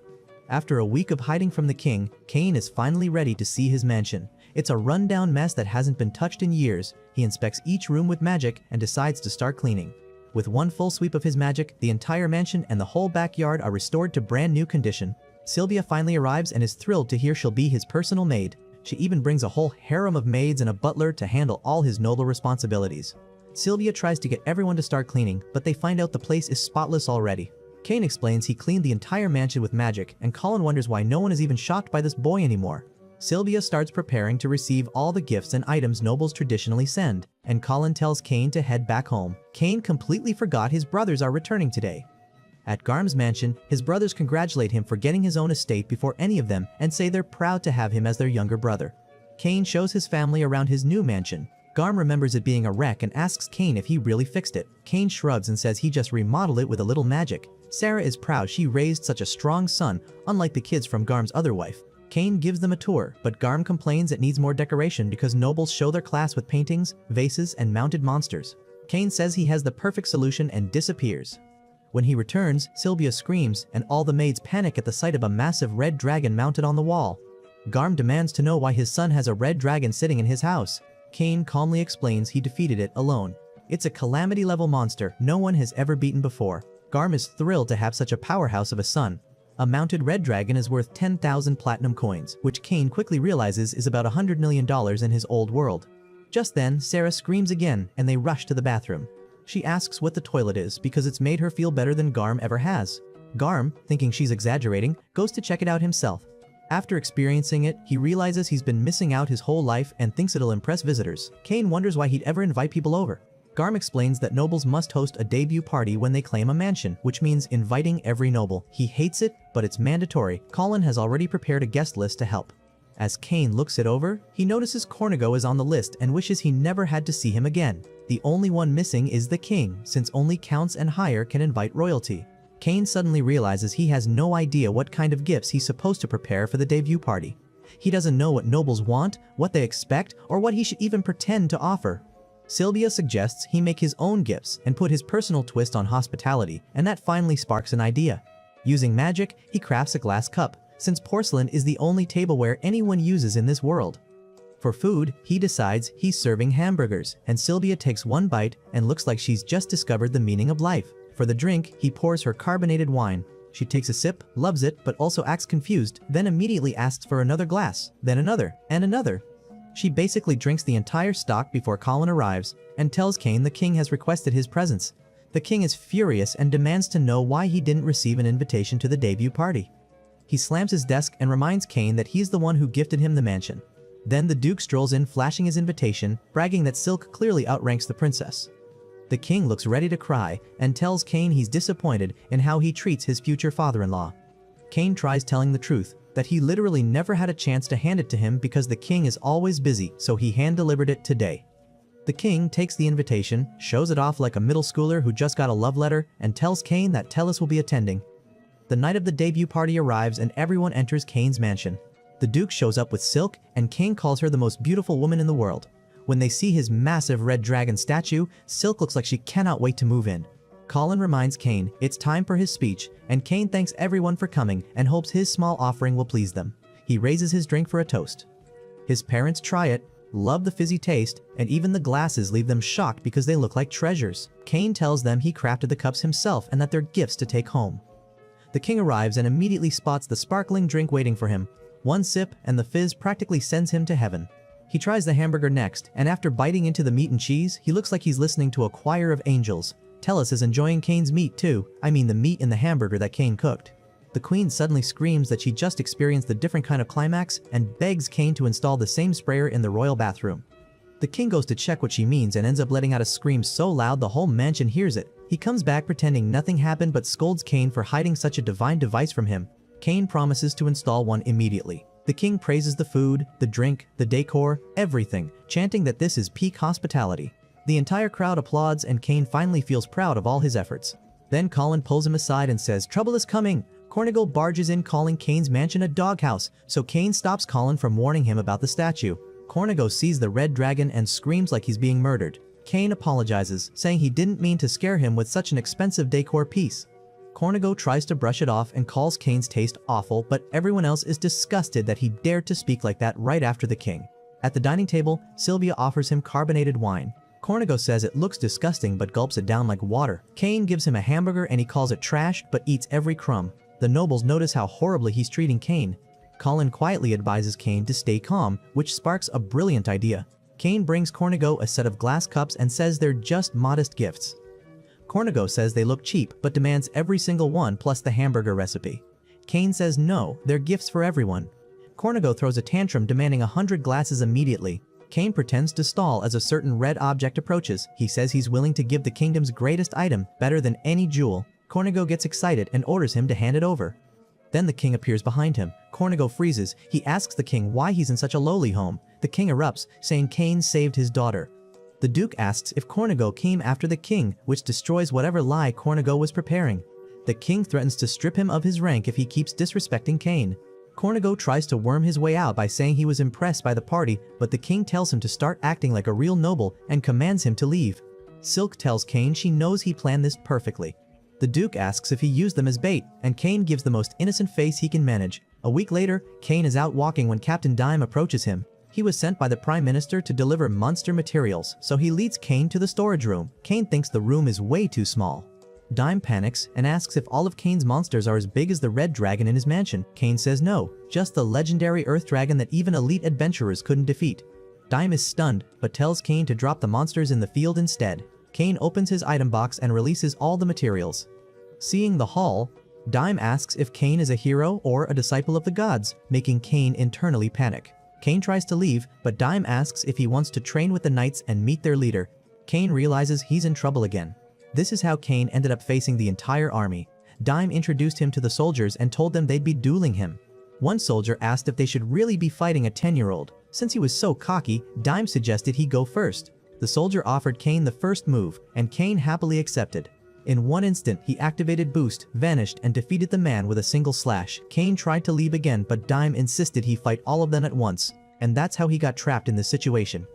After a week of hiding from the king, Cain is finally ready to see his mansion. It's a rundown mess that hasn't been touched in years. He inspects each room with magic and decides to start cleaning. With one full sweep of his magic, the entire mansion and the whole backyard are restored to brand new condition. Sylvia finally arrives and is thrilled to hear she'll be his personal maid. She even brings a whole harem of maids and a butler to handle all his noble responsibilities. Sylvia tries to get everyone to start cleaning, but they find out the place is spotless already. Cain explains he cleaned the entire mansion with magic, and Colin wonders why no one is even shocked by this boy anymore. Sylvia starts preparing to receive all the gifts and items nobles traditionally send, and Colin tells Cain to head back home. Cain completely forgot his brothers are returning today. At Garm's mansion, his brothers congratulate him for getting his own estate before any of them and say they're proud to have him as their younger brother. Cain shows his family around his new mansion. Garm remembers it being a wreck and asks Cain if he really fixed it. Cain shrugs and says he just remodeled it with a little magic. Sarah is proud she raised such a strong son, unlike the kids from Garm's other wife. Cain gives them a tour, but Garm complains it needs more decoration because nobles show their class with paintings, vases, and mounted monsters. Cain says he has the perfect solution and disappears. When he returns, Sylvia screams, and all the maids panic at the sight of a massive red dragon mounted on the wall. Garm demands to know why his son has a red dragon sitting in his house. Cain calmly explains he defeated it alone. It's a calamity-level monster no one has ever beaten before. Garm is thrilled to have such a powerhouse of a son. A mounted red dragon is worth 10,000 platinum coins, which Cain quickly realizes is about $100 million in his old world. Just then, Sarah screams again, and they rush to the bathroom. She asks what the toilet is because it's made her feel better than Garm ever has. Garm, thinking she's exaggerating, goes to check it out himself. After experiencing it, he realizes he's been missing out his whole life and thinks it'll impress visitors. Cain wonders why he'd ever invite people over. Garm explains that nobles must host a debut party when they claim a mansion, which means inviting every noble. He hates it, but it's mandatory. Colin has already prepared a guest list to help. As Cain looks it over, he notices Cornigo is on the list and wishes he never had to see him again. The only one missing is the king, since only counts and higher can invite royalty. Cain suddenly realizes he has no idea what kind of gifts he's supposed to prepare for the debut party. He doesn't know what nobles want, what they expect, or what he should even pretend to offer. Sylvia suggests he make his own gifts and put his personal twist on hospitality, and that finally sparks an idea. Using magic, he crafts a glass cup, since porcelain is the only tableware anyone uses in this world. For food, he decides he's serving hamburgers, and Sylvia takes one bite and looks like she's just discovered the meaning of life. For the drink, he pours her carbonated wine. She takes a sip, loves it, but also acts confused, then immediately asks for another glass, then another, and another. She basically drinks the entire stock before Colin arrives and tells Cain the king has requested his presence. The king is furious and demands to know why he didn't receive an invitation to the debut party. He slams his desk and reminds Cain that he's the one who gifted him the mansion. Then the duke strolls in flashing his invitation, bragging that Silk clearly outranks the princess. The king looks ready to cry and tells Cain he's disappointed in how he treats his future father-in-law. Cain tries telling the truth, that he literally never had a chance to hand it to him because the king is always busy, so he hand-delivered it today. The king takes the invitation, shows it off like a middle schooler who just got a love letter, and tells Cain that Tellus will be attending. The night of the debut party arrives and everyone enters Cain's mansion. The duke shows up with Silk, and Cain calls her the most beautiful woman in the world. When they see his massive red dragon statue, Silk looks like she cannot wait to move in. Colin reminds Cain it's time for his speech, and Cain thanks everyone for coming and hopes his small offering will please them. He raises his drink for a toast. His parents try it, love the fizzy taste, and even the glasses leave them shocked because they look like treasures. Cain tells them he crafted the cups himself and that they're gifts to take home. The king arrives and immediately spots the sparkling drink waiting for him. One sip and the fizz practically sends him to heaven. He tries the hamburger next, and after biting into the meat and cheese, he looks like he's listening to a choir of angels. Tellus is enjoying Cain's meat too, I mean the meat in the hamburger that Cain cooked. The queen suddenly screams that she just experienced a different kind of climax and begs Cain to install the same sprayer in the royal bathroom. The king goes to check what she means and ends up letting out a scream so loud the whole mansion hears it. He comes back pretending nothing happened but scolds Cain for hiding such a divine device from him. Kane promises to install one immediately. The king praises the food, the drink, the decor, everything, chanting that this is peak hospitality. The entire crowd applauds and Kane finally feels proud of all his efforts. Then Colin pulls him aside and says, "Trouble is coming." Cornigal barges in calling Kane's mansion a doghouse, so Kane stops Colin from warning him about the statue. Cornigo sees the red dragon and screams like he's being murdered. Kane apologizes, saying he didn't mean to scare him with such an expensive decor piece. Cornigo tries to brush it off and calls Kane's taste awful, but everyone else is disgusted that he dared to speak like that right after the king. At the dining table, Sylvia offers him carbonated wine. Cornigo says it looks disgusting but gulps it down like water. Kane gives him a hamburger and he calls it trash but eats every crumb. The nobles notice how horribly he's treating Kane. Colin quietly advises Kane to stay calm, which sparks a brilliant idea. Kane brings Cornigo a set of glass cups and says they're just modest gifts. Cornigo says they look cheap but demands every single one plus the hamburger recipe. Kane says no, they're gifts for everyone. Cornigo throws a tantrum demanding 100 glasses immediately. Kane pretends to stall as a certain red object approaches. He says he's willing to give the kingdom's greatest item, better than any jewel. Cornigo gets excited and orders him to hand it over. Then the king appears behind him. Cornigo freezes. He asks the king why he's in such a lowly home. The king erupts, saying Kane saved his daughter. The duke asks if Cornigo came after the king, which destroys whatever lie Cornigo was preparing. The king threatens to strip him of his rank if he keeps disrespecting Kane. Cornigo tries to worm his way out by saying he was impressed by the party, but the king tells him to start acting like a real noble and commands him to leave. Silk tells Kane she knows he planned this perfectly. The duke asks if he used them as bait, and Kane gives the most innocent face he can manage. A week later, Kane is out walking when Captain Dime approaches him. He was sent by the Prime Minister to deliver monster materials, so he leads Kane to the storage room. Kane thinks the room is way too small. Dime panics and asks if all of Kane's monsters are as big as the red dragon in his mansion. Kane says no, just the legendary earth dragon that even elite adventurers couldn't defeat. Dime is stunned, but tells Kane to drop the monsters in the field instead. Kane opens his item box and releases all the materials. Seeing the haul, Dime asks if Kane is a hero or a disciple of the gods, making Kane internally panic. Kane tries to leave, but Dime asks if he wants to train with the knights and meet their leader. Kane realizes he's in trouble again. This is how Kane ended up facing the entire army. Dime introduced him to the soldiers and told them they'd be dueling him. One soldier asked if they should really be fighting a 10-year-old. Since he was so cocky, Dime suggested he go first. The soldier offered Kane the first move, and Kane happily accepted. In one instant, he activated Boost, vanished, and defeated the man with a single slash. Kane tried to leave again, but Dime insisted he fight all of them at once, and that's how he got trapped in this situation.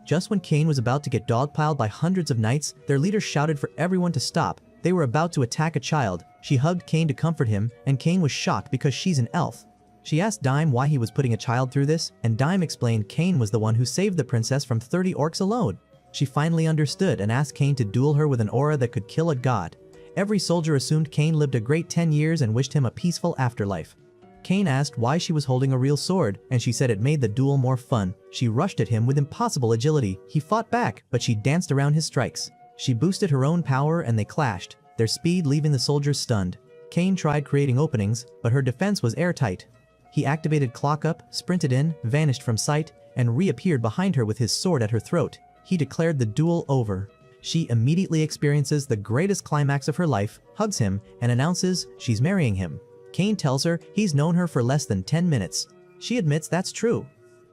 Just when Kane was about to get dogpiled by hundreds of knights, their leader shouted for everyone to stop. They were about to attack a child. She hugged Kane to comfort him, and Kane was shocked because she's an elf. She asked Dime why he was putting a child through this, and Dime explained Kane was the one who saved the princess from 30 orcs alone. She finally understood and asked Kane to duel her with an aura that could kill a god. Every soldier assumed Kane lived a great 10 years and wished him a peaceful afterlife. Kane asked why she was holding a real sword, and she said it made the duel more fun. She rushed at him with impossible agility. He fought back, but she danced around his strikes. She boosted her own power and they clashed, their speed leaving the soldiers stunned. Kane tried creating openings, but her defense was airtight. He activated Clock Up, sprinted in, vanished from sight, and reappeared behind her with his sword at her throat. He declared the duel over. She immediately experiences the greatest climax of her life, hugs him, and announces she's marrying him. Kane tells her he's known her for less than 10 minutes. She admits that's true.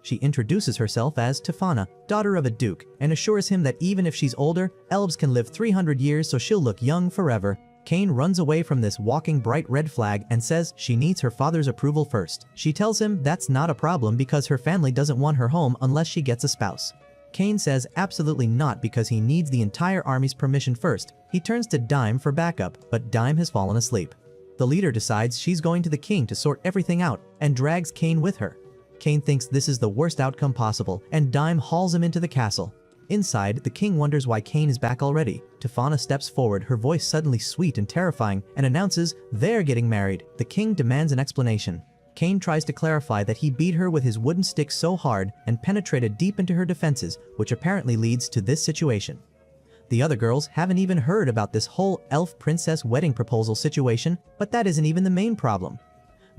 She introduces herself as Tefana, daughter of a duke, and assures him that even if she's older, elves can live 300 years so she'll look young forever. Kane runs away from this walking bright red flag and says she needs her father's approval first. She tells him that's not a problem because her family doesn't want her home unless she gets a spouse. Kane says absolutely not because he needs the entire army's permission first. He turns to Dime for backup, but Dime has fallen asleep. The leader decides she's going to the king to sort everything out and drags Kane with her. Kane thinks this is the worst outcome possible, and Dime hauls him into the castle. Inside, the king wonders why Kane is back already. Tefana steps forward, her voice suddenly sweet and terrifying, and announces they're getting married. The king demands an explanation. Kane tries to clarify that he beat her with his wooden stick so hard and penetrated deep into her defenses, which apparently leads to this situation. The other girls haven't even heard about this whole elf princess wedding proposal situation, but that isn't even the main problem.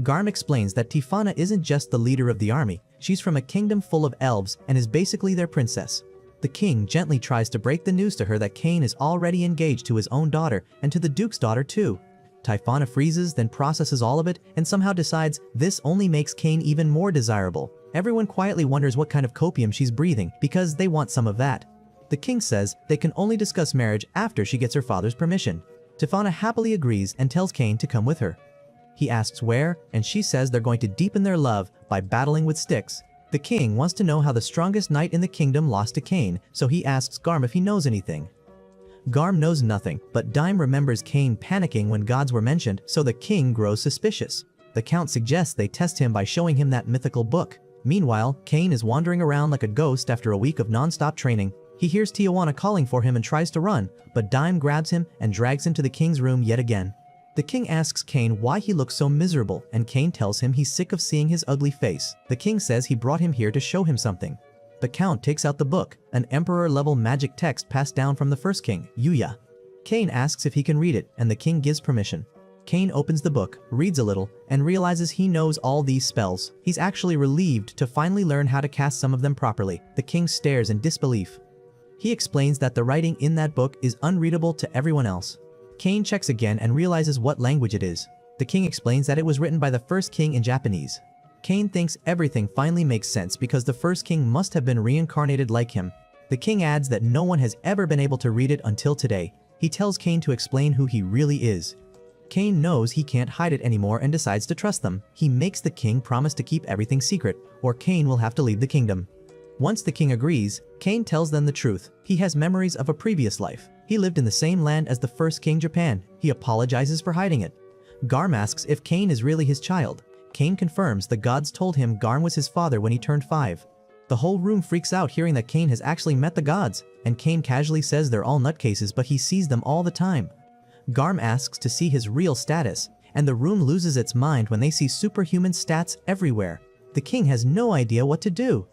Garm explains that Tefana isn't just the leader of the army, she's from a kingdom full of elves and is basically their princess. The king gently tries to break the news to her that Kane is already engaged to his own daughter and to the duke's daughter too. Typhona freezes, then processes all of it, and somehow decides this only makes Cain even more desirable. Everyone quietly wonders what kind of copium she's breathing, because they want some of that. The king says they can only discuss marriage after she gets her father's permission. Typhona happily agrees and tells Cain to come with her. He asks where, and she says they're going to deepen their love by battling with sticks. The king wants to know how the strongest knight in the kingdom lost to Cain, so he asks Garm if he knows anything. Garm knows nothing, but Dime remembers Cain panicking when gods were mentioned, so the king grows suspicious. The count suggests they test him by showing him that mythical book. Meanwhile, Cain is wandering around like a ghost after a week of non-stop training. He hears Tijuana calling for him and tries to run, but Dime grabs him and drags him to the king's room yet again. The king asks Cain why he looks so miserable, and Cain tells him he's sick of seeing his ugly face. The king says he brought him here to show him something. The count takes out the book, an emperor-level magic text passed down from the first king, Yuya. Cain asks if he can read it, and the king gives permission. Cain opens the book, reads a little, and realizes he knows all these spells. He's actually relieved to finally learn how to cast some of them properly. The king stares in disbelief. He explains that the writing in that book is unreadable to everyone else. Cain checks again and realizes what language it is. The king explains that it was written by the first king in Japanese. Cain thinks everything finally makes sense because the first king must have been reincarnated like him. The king adds that no one has ever been able to read it until today. He tells Cain to explain who he really is. Cain knows he can't hide it anymore and decides to trust them. He makes the king promise to keep everything secret, or Cain will have to leave the kingdom. Once the king agrees, Cain tells them the truth. He has memories of a previous life. He lived in the same land as the first king Japan. He apologizes for hiding it. Garm asks if Cain is really his child. Cain confirms the gods told him Garm was his father when he turned 5. The whole room freaks out hearing that Cain has actually met the gods, and Cain casually says they're all nutcases but he sees them all the time. Garm asks to see his real status, and the room loses its mind when they see superhuman stats everywhere. The king has no idea what to do.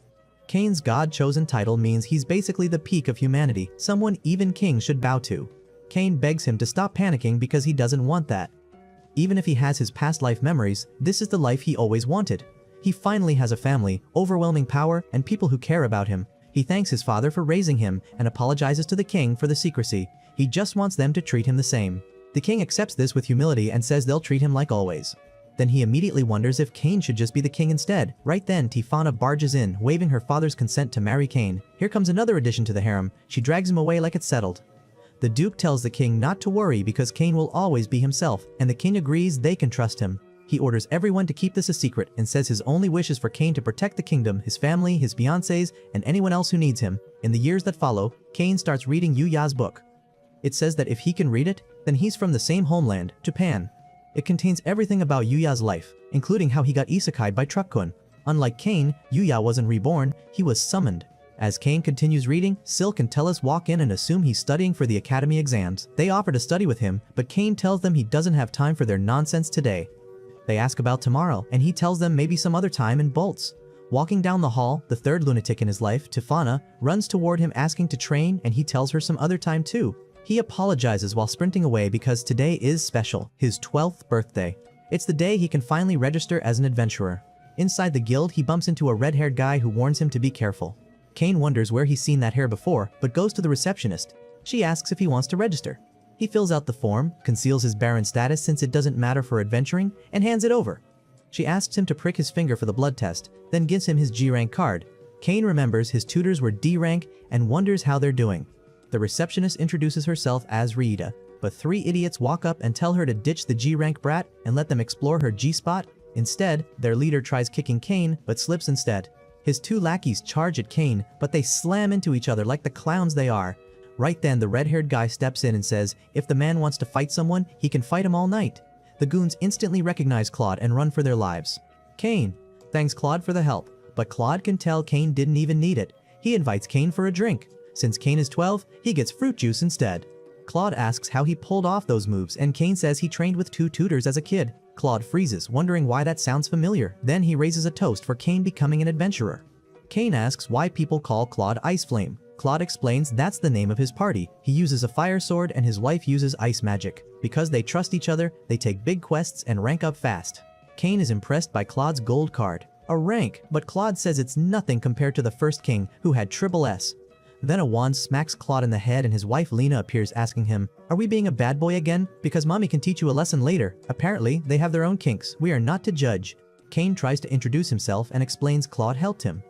Cain's god-chosen title means he's basically the peak of humanity, someone even kings should bow to. Cain begs him to stop panicking because he doesn't want that. Even if he has his past life memories, this is the life he always wanted. He finally has a family, overwhelming power, and people who care about him. He thanks his father for raising him and apologizes to the king for the secrecy. He just wants them to treat him the same. The king accepts this with humility and says they'll treat him like always. Then he immediately wonders if Cain should just be the king instead. Right then, Typhona barges in, waving her father's consent to marry Cain. Here comes another addition to the harem. She drags him away like it's settled. The duke tells the king not to worry because Cain will always be himself, and the king agrees they can trust him. He orders everyone to keep this a secret and says his only wish is for Cain to protect the kingdom, his family, his fiancés, and anyone else who needs him. In the years that follow, Cain starts reading Yuya's book. It says that if he can read it, then he's from the same homeland, Japan. It contains everything about Yuya's life, including how he got isekai'd by Truck-kun. Unlike Cain, Yuya wasn't reborn, he was summoned. As Cain continues reading, Silk and Tellus walk in and assume he's studying for the academy exams. They offer to study with him, but Cain tells them he doesn't have time for their nonsense today. They ask about tomorrow, and he tells them maybe some other time and bolts. Walking down the hall, the third lunatic in his life, Typhona, runs toward him asking to train, and he tells her some other time too. He apologizes while sprinting away because today is special, his 12th birthday. It's the day he can finally register as an adventurer. Inside the guild, he bumps into a red-haired guy who warns him to be careful. Cain wonders where he's seen that hair before, but goes to the receptionist. She asks if he wants to register. He fills out the form, conceals his barren status since it doesn't matter for adventuring, and hands it over. She asks him to prick his finger for the blood test, then gives him his G-rank card. Cain remembers his tutors were D-rank and wonders how they're doing. The receptionist introduces herself as Riita, but 3 idiots walk up and tell her to ditch the G-rank brat and let them explore her G-spot. Instead, their leader tries kicking Cain, but slips instead. His 2 lackeys charge at Cain, but they slam into each other like the clowns they are. Right then, the red-haired guy steps in and says if the man wants to fight someone, he can fight him all night. The goons instantly recognize Claude and run for their lives. Cain thanks Claude for the help, but Claude can tell Cain didn't even need it. He invites Cain for a drink. Since Cain is 12, he gets fruit juice instead. Claude asks how he pulled off those moves, and Cain says he trained with 2 tutors as a kid. Claude freezes, wondering why that sounds familiar. Then he raises a toast for Cain becoming an adventurer. Cain asks why people call Claude Ice Flame. Claude explains that's the name of his party. He uses a fire sword and his wife uses ice magic. Because they trust each other, they take big quests and rank up fast. Cain is impressed by Claude's gold card. A rank, but Claude says it's nothing compared to the first king, who had triple S. Then a wand smacks Claude in the head and his wife Lena appears asking him, "Are we being a bad boy again? Because mommy can teach you a lesson later. Apparently, they have their own kinks. We are not to judge." Kane tries to introduce himself and explains Claude helped him.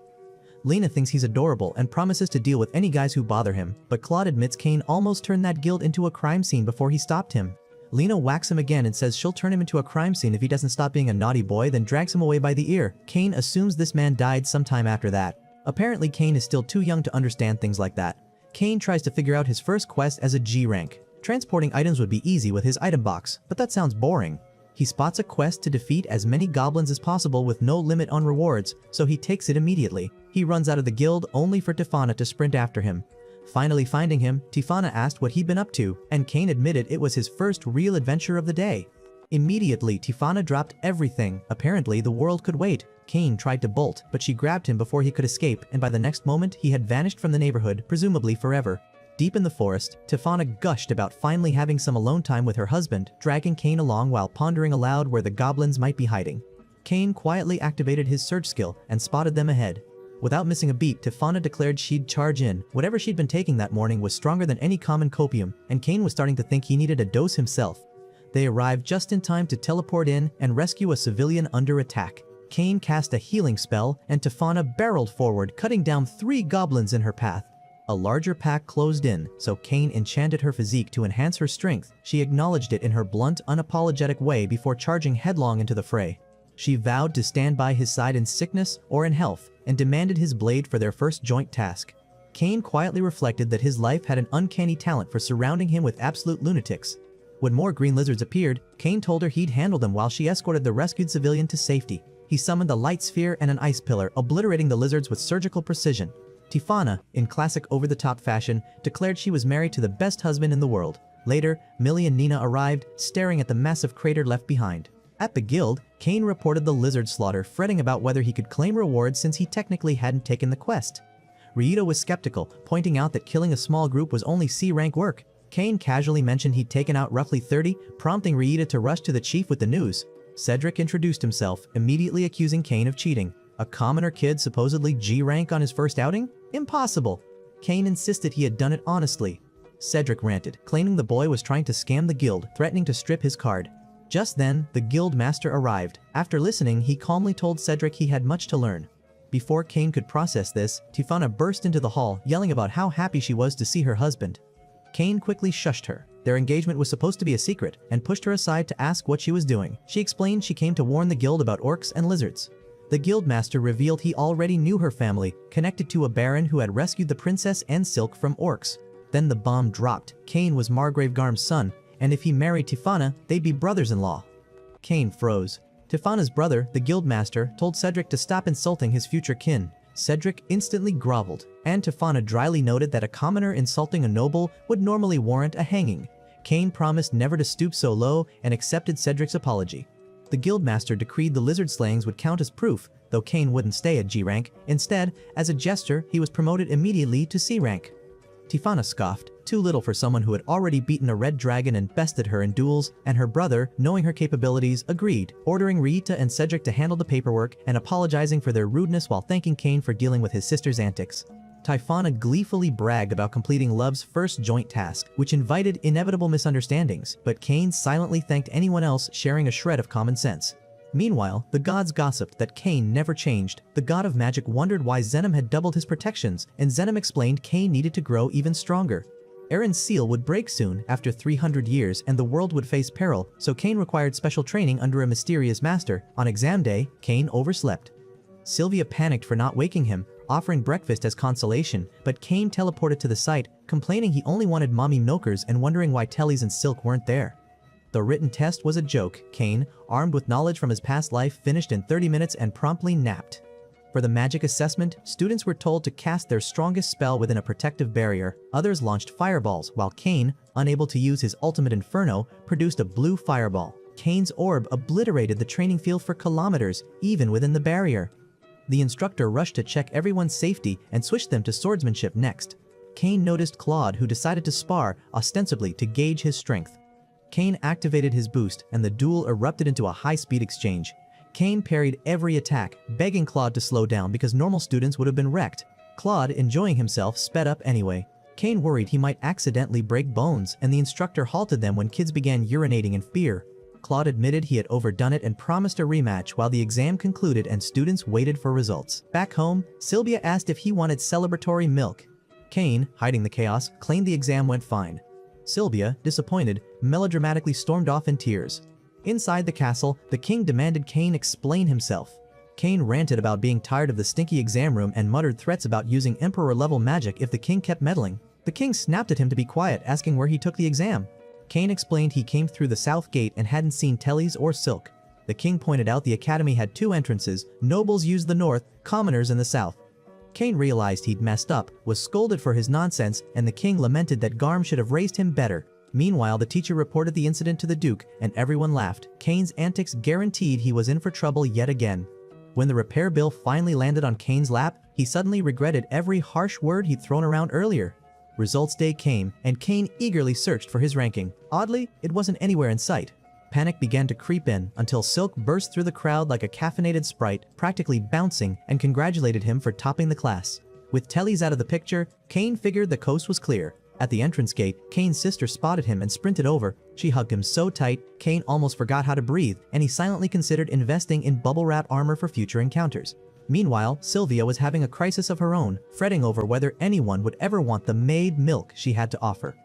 Lena thinks he's adorable and promises to deal with any guys who bother him, but Claude admits Kane almost turned that guild into a crime scene before he stopped him. Lena whacks him again and says she'll turn him into a crime scene if he doesn't stop being a naughty boy, then drags him away by the ear. Kane assumes this man died sometime after that. Apparently Kane is still too young to understand things like that. Kane tries to figure out his first quest as a G rank. Transporting items would be easy with his item box, but that sounds boring. He spots a quest to defeat as many goblins as possible with no limit on rewards, so he takes it immediately. He runs out of the guild only for Tifana to sprint after him. Finally finding him, Tifana asked what he'd been up to, and Kane admitted it was his first real adventure of the day. Immediately, Tifana dropped everything. Apparently, the world could wait. Kane tried to bolt, but she grabbed him before he could escape, and by the next moment, he had vanished from the neighborhood, presumably forever. Deep in the forest, Tifana gushed about finally having some alone time with her husband, dragging Kane along while pondering aloud where the goblins might be hiding. Kane quietly activated his search skill and spotted them ahead. Without missing a beat, Tifana declared she'd charge in. Whatever she'd been taking that morning was stronger than any common copium, and Kane was starting to think he needed a dose himself. They arrived just in time to teleport in and rescue a civilian under attack. Kane cast a healing spell, and Tifana barreled forward, cutting down 3 goblins in her path. A larger pack closed in, so Kane enchanted her physique to enhance her strength. She acknowledged it in her blunt, unapologetic way before charging headlong into the fray. She vowed to stand by his side in sickness or in health, and demanded his blade for their first joint task. Kane quietly reflected that his life had an uncanny talent for surrounding him with absolute lunatics. When more green lizards appeared, Kane told her he'd handle them while she escorted the rescued civilian to safety. He summoned a light sphere and an ice pillar, obliterating the lizards with surgical precision. Tifana, in classic over-the-top fashion, declared she was married to the best husband in the world. Later, Millie and Nina arrived, staring at the massive crater left behind. At the guild, Kane reported the lizard slaughter, fretting about whether he could claim rewards since he technically hadn't taken the quest. Ryo was skeptical, pointing out that killing a small group was only C-rank work. Kane casually mentioned he'd taken out roughly 30, prompting Ryo to rush to the chief with the news. Cedric introduced himself, immediately accusing Kane of cheating. A commoner kid supposedly G-rank on his first outing? Impossible! Kane insisted he had done it honestly. Cedric ranted, claiming the boy was trying to scam the guild, threatening to strip his card. Just then, the guild master arrived. After listening, he calmly told Cedric he had much to learn. Before Kane could process this, Tifana burst into the hall, yelling about how happy she was to see her husband. Kane quickly shushed her. Their engagement was supposed to be a secret, and pushed her aside to ask what she was doing. She explained she came to warn the guild about orcs and lizards. The guildmaster revealed he already knew her family, connected to a baron who had rescued the princess and Silk from orcs. Then the bomb dropped. Kane was Margrave Garm's son, and if he married Tifana, they'd be brothers-in-law. Kane froze. Tifana's brother, the guildmaster, told Cedric to stop insulting his future kin. Cedric instantly groveled, and Tifana dryly noted that a commoner insulting a noble would normally warrant a hanging. Kane promised never to stoop so low and accepted Cedric's apology. The guildmaster decreed the lizard slayings would count as proof, though Kane wouldn't stay at G rank. Instead, as a gesture, he was promoted immediately to C rank. Tifana scoffed, too little for someone who had already beaten a red dragon and bested her in duels, and her brother, knowing her capabilities, agreed, ordering Rita and Cedric to handle the paperwork and apologizing for their rudeness while thanking Kane for dealing with his sister's antics. Tifana gleefully bragged about completing Love's first joint task, which invited inevitable misunderstandings, but Kane silently thanked anyone else sharing a shred of common sense. Meanwhile, the gods gossiped that Kane never changed. The god of magic wondered why Zenom had doubled his protections, and Zenom explained Kane needed to grow even stronger. Aaron's seal would break soon, after 300 years, and the world would face peril, so Kane required special training under a mysterious master. On exam day, Kane overslept. Sylvia panicked for not waking him, offering breakfast as consolation, but Kane teleported to the site, complaining he only wanted mommy milkers and wondering why Tellys and Silk weren't there. The written test was a joke. Kane, armed with knowledge from his past life, finished in 30 minutes and promptly napped. For the magic assessment, students were told to cast their strongest spell within a protective barrier. Others launched fireballs, while Kane, unable to use his ultimate inferno, produced a blue fireball. Kane's orb obliterated the training field for kilometers, even within the barrier. The instructor rushed to check everyone's safety and switched them to swordsmanship next. Kane noticed Claude, who decided to spar, ostensibly to gauge his strength. Kane activated his boost, and the duel erupted into a high-speed exchange. Kane parried every attack, begging Claude to slow down because normal students would have been wrecked. Claude, enjoying himself, sped up anyway. Cain worried he might accidentally break bones, and the instructor halted them when kids began urinating in fear. Claude admitted he had overdone it and promised a rematch while the exam concluded and students waited for results. Back home, Sylvia asked if he wanted celebratory milk. Cain, hiding the chaos, claimed the exam went fine. Sylvia, disappointed, melodramatically stormed off in tears. Inside the castle, the king demanded Cain explain himself. Cain ranted about being tired of the stinky exam room and muttered threats about using emperor-level magic if the king kept meddling. The king snapped at him to be quiet, asking where he took the exam. Cain explained he came through the south gate and hadn't seen Tellys or Silk. The king pointed out the academy had two entrances, nobles used the north, commoners in the south. Cain realized he'd messed up, was scolded for his nonsense, and the king lamented that Garm should have raised him better. Meanwhile, the teacher reported the incident to the duke, and everyone laughed. Cain's antics guaranteed he was in for trouble yet again. When the repair bill finally landed on Cain's lap, he suddenly regretted every harsh word he'd thrown around earlier. Results day came, and Cain eagerly searched for his ranking. Oddly, it wasn't anywhere in sight. Panic began to creep in until Silk burst through the crowd like a caffeinated Sprite, practically bouncing, and congratulated him for topping the class. With Tellys out of the picture, Cain figured the coast was clear. At the entrance gate, Cain's sister spotted him and sprinted over. She hugged him so tight, Cain almost forgot how to breathe, and he silently considered investing in bubble wrap armor for future encounters. Meanwhile, Sylvia was having a crisis of her own, fretting over whether anyone would ever want the made milk she had to offer.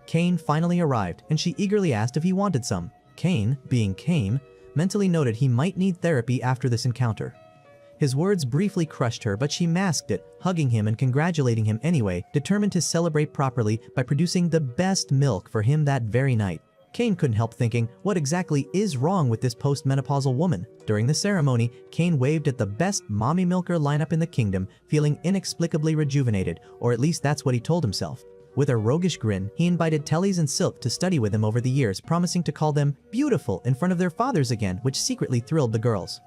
Cain finally arrived, and she eagerly asked if he wanted some. Cain, being Cain, mentally noted he might need therapy after this encounter. His words briefly crushed her, but she masked it, hugging him and congratulating him anyway, determined to celebrate properly by producing the best milk for him that very night. Cain couldn't help thinking, what exactly is wrong with this post-menopausal woman? During the ceremony, Cain waved at the best mommy milker lineup in the kingdom, feeling inexplicably rejuvenated, or at least that's what he told himself. With a roguish grin, he invited Tellys and Silk to study with him over the years, promising to call them beautiful in front of their fathers again, which secretly thrilled the girls.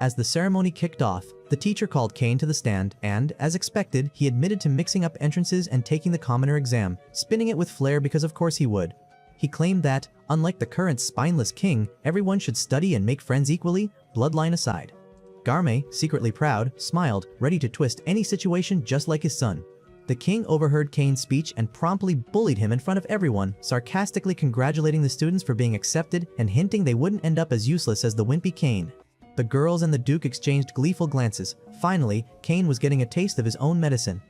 As the ceremony kicked off, the teacher called Cain to the stand and, as expected, he admitted to mixing up entrances and taking the commoner exam, spinning it with flair because of course he would. He claimed that, unlike the current spineless king, everyone should study and make friends equally, bloodline aside. Garme, secretly proud, smiled, ready to twist any situation just like his son. The king overheard Cain's speech and promptly bullied him in front of everyone, sarcastically congratulating the students for being accepted and hinting they wouldn't end up as useless as the wimpy Cain. The girls and the duke exchanged gleeful glances. Finally, Cain was getting a taste of his own medicine.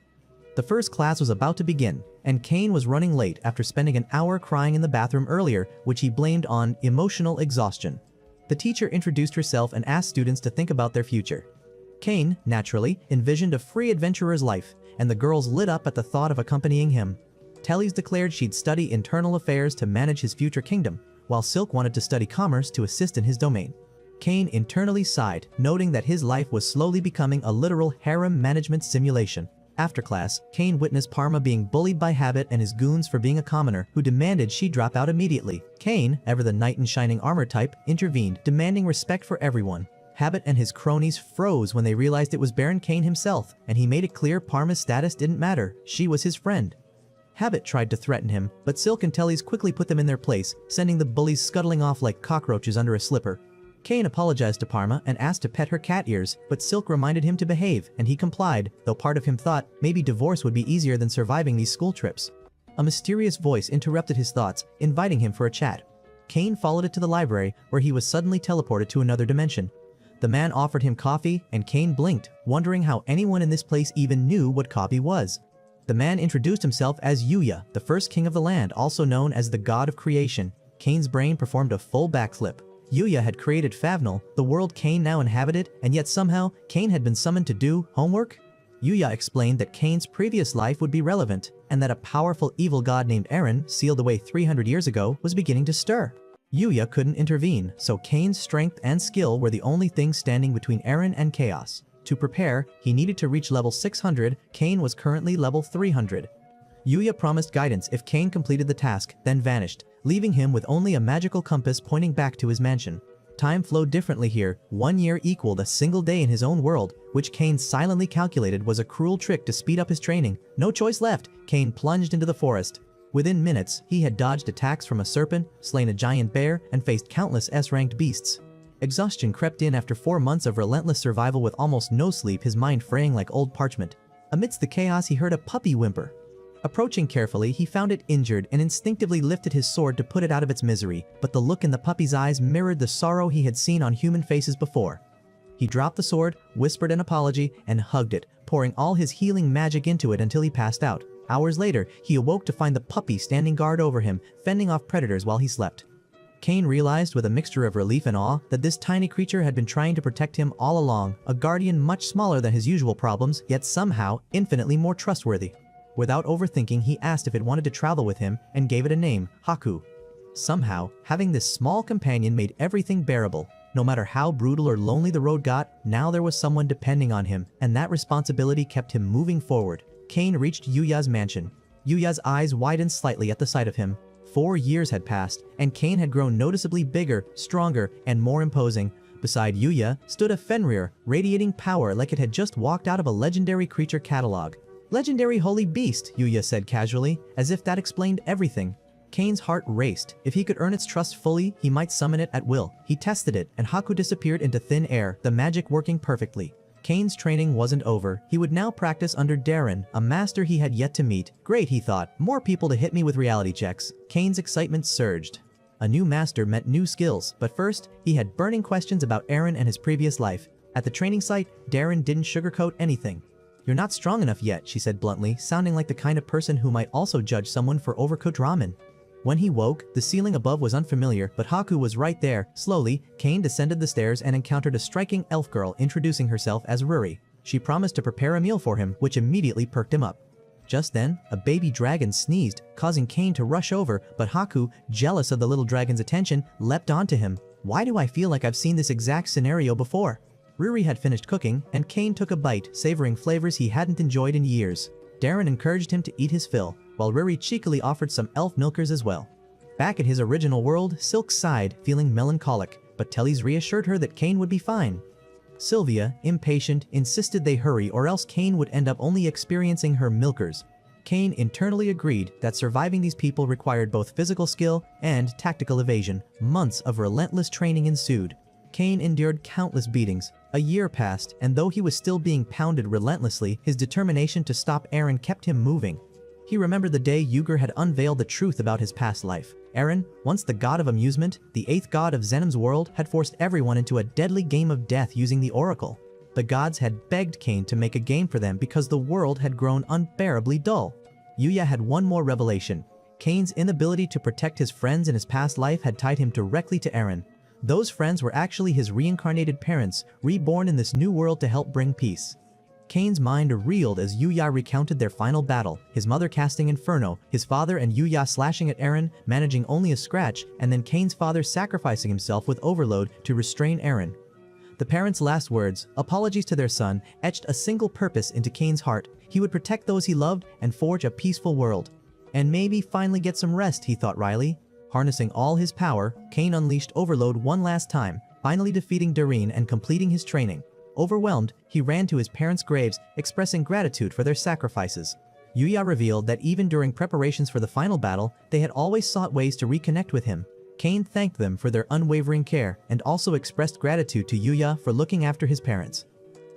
The first class was about to begin, and Cain was running late after spending an hour crying in the bathroom earlier, which he blamed on emotional exhaustion. The teacher introduced herself and asked students to think about their future. Cain, naturally, envisioned a free adventurer's life, and the girls lit up at the thought of accompanying him. Tellys declared she'd study internal affairs to manage his future kingdom, while Silk wanted to study commerce to assist in his domain. Cain internally sighed, noting that his life was slowly becoming a literal harem management simulation. After class, Cain witnessed Parma being bullied by Habit and his goons for being a commoner, who demanded she drop out immediately. Cain, ever the knight in shining armor type, intervened, demanding respect for everyone. Habit and his cronies froze when they realized it was Baron Cain himself, and he made it clear Parma's status didn't matter, she was his friend. Habit tried to threaten him, but Silk and Tellys quickly put them in their place, sending the bullies scuttling off like cockroaches under a slipper. Cain apologized to Parma and asked to pet her cat ears, but Silk reminded him to behave, and he complied, though part of him thought maybe divorce would be easier than surviving these school trips. A mysterious voice interrupted his thoughts, inviting him for a chat. Cain followed it to the library, where he was suddenly teleported to another dimension. The man offered him coffee, and Cain blinked, wondering how anyone in this place even knew what coffee was. The man introduced himself as Yuya, the first king of the land, also known as the god of creation. Cain's brain performed a full backflip. Yuya had created Favnal, the world Cain now inhabited, and yet somehow, Cain had been summoned to do homework? Yuya explained that Cain's previous life would be relevant, and that a powerful evil god named Eren, sealed away 300 years ago, was beginning to stir. Yuya couldn't intervene, so Cain's strength and skill were the only things standing between Eren and chaos. To prepare, he needed to reach level 600, Cain was currently level 300. Yuya promised guidance if Cain completed the task, then vanished, leaving him with only a magical compass pointing back to his mansion. Time flowed differently here. 1 year equaled a single day in his own world, which Cain silently calculated was a cruel trick to speed up his training. No choice left, Cain plunged into the forest. Within minutes, he had dodged attacks from a serpent, slain a giant bear, and faced countless S-ranked beasts. Exhaustion crept in after 4 months of relentless survival with almost no sleep, his mind fraying like old parchment. Amidst the chaos, he heard a puppy whimper. Approaching carefully, he found it injured and instinctively lifted his sword to put it out of its misery, but the look in the puppy's eyes mirrored the sorrow he had seen on human faces before. He dropped the sword, whispered an apology, and hugged it, pouring all his healing magic into it until he passed out. Hours later, he awoke to find the puppy standing guard over him, fending off predators while he slept. Kane realized with a mixture of relief and awe that this tiny creature had been trying to protect him all along, a guardian much smaller than his usual problems, yet somehow infinitely more trustworthy. Without overthinking, he asked if it wanted to travel with him and gave it a name, Haku. Somehow, having this small companion made everything bearable. No matter how brutal or lonely the road got, now there was someone depending on him, and that responsibility kept him moving forward. Kane reached Yuya's mansion. Yuya's eyes widened slightly at the sight of him. 4 years had passed, and Kane had grown noticeably bigger, stronger, and more imposing. Beside Yuya stood a Fenrir, radiating power like it had just walked out of a legendary creature catalog. "Legendary holy beast," Yuya said casually, as if that explained everything. Kane's heart raced. If he could earn its trust fully, he might summon it at will. He tested it, and Haku disappeared into thin air, the magic working perfectly. Kane's training wasn't over. He would now practice under Darren, a master he had yet to meet. Great, he thought. More people to hit me with reality checks. Kane's excitement surged. A new master meant new skills, but first, he had burning questions about Eren and his previous life. At the training site, Darren didn't sugarcoat anything. "You're not strong enough yet," she said bluntly, sounding like the kind of person who might also judge someone for overcooked ramen. When he woke, the ceiling above was unfamiliar, but Haku was right there. Slowly, Kane descended the stairs and encountered a striking elf girl introducing herself as Ruri. She promised to prepare a meal for him, which immediately perked him up. Just then, a baby dragon sneezed, causing Kane to rush over, but Haku, jealous of the little dragon's attention, leapt onto him. "Why do I feel like I've seen this exact scenario before?" Ruri had finished cooking, and Kane took a bite, savoring flavors he hadn't enjoyed in years. Darren encouraged him to eat his fill, while Ruri cheekily offered some elf milkers as well. Back in his original world, Silk sighed, feeling melancholic, but Tellys reassured her that Kane would be fine. Sylvia, impatient, insisted they hurry or else Kane would end up only experiencing her milkers. Kane internally agreed that surviving these people required both physical skill and tactical evasion. Months of relentless training ensued. Kane endured countless beatings. A year passed, and though he was still being pounded relentlessly, his determination to stop Eren kept him moving. He remembered the day Yuger had unveiled the truth about his past life. Eren, once the god of amusement, the 8th god of Zenem's world, had forced everyone into a deadly game of death using the oracle. The gods had begged Kane to make a game for them because the world had grown unbearably dull. Yuya had one more revelation. Kane's inability to protect his friends in his past life had tied him directly to Eren. Those friends were actually his reincarnated parents, reborn in this new world to help bring peace. Kane's mind reeled as Yuya recounted their final battle, his mother casting Inferno, his father and Yuya slashing at Eren, managing only a scratch, and then Kane's father sacrificing himself with overload to restrain Eren. The parents' last words, apologies to their son, etched a single purpose into Kane's heart. He would protect those he loved and forge a peaceful world. And maybe finally get some rest, he thought wryly. Harnessing all his power, Kane unleashed Overload one last time, finally defeating Dareen and completing his training. Overwhelmed, he ran to his parents' graves, expressing gratitude for their sacrifices. Yuya revealed that even during preparations for the final battle, they had always sought ways to reconnect with him. Kane thanked them for their unwavering care and also expressed gratitude to Yuya for looking after his parents.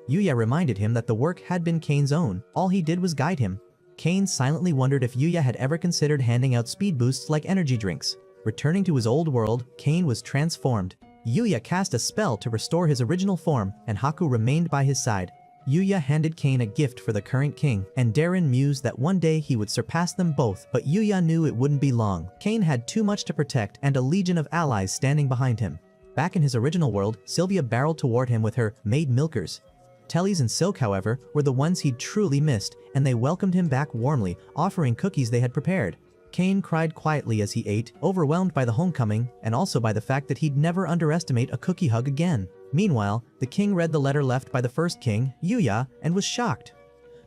Yuya reminded him that the work had been Kane's own, all he did was guide him. Kane silently wondered if Yuya had ever considered handing out speed boosts like energy drinks. Returning to his old world, Kane was transformed. Yuya cast a spell to restore his original form, and Haku remained by his side. Yuya handed Kane a gift for the current king, and Darren mused that one day he would surpass them both, but Yuya knew it wouldn't be long. Kane had too much to protect and a legion of allies standing behind him. Back in his original world, Sylvia barreled toward him with her maid milkers. Tellys and Silk, however, were the ones he'd truly missed, and they welcomed him back warmly, offering cookies they had prepared. Kane cried quietly as he ate, overwhelmed by the homecoming, and also by the fact that he'd never underestimate a cookie hug again. Meanwhile, the king read the letter left by the first king, Yuya, and was shocked.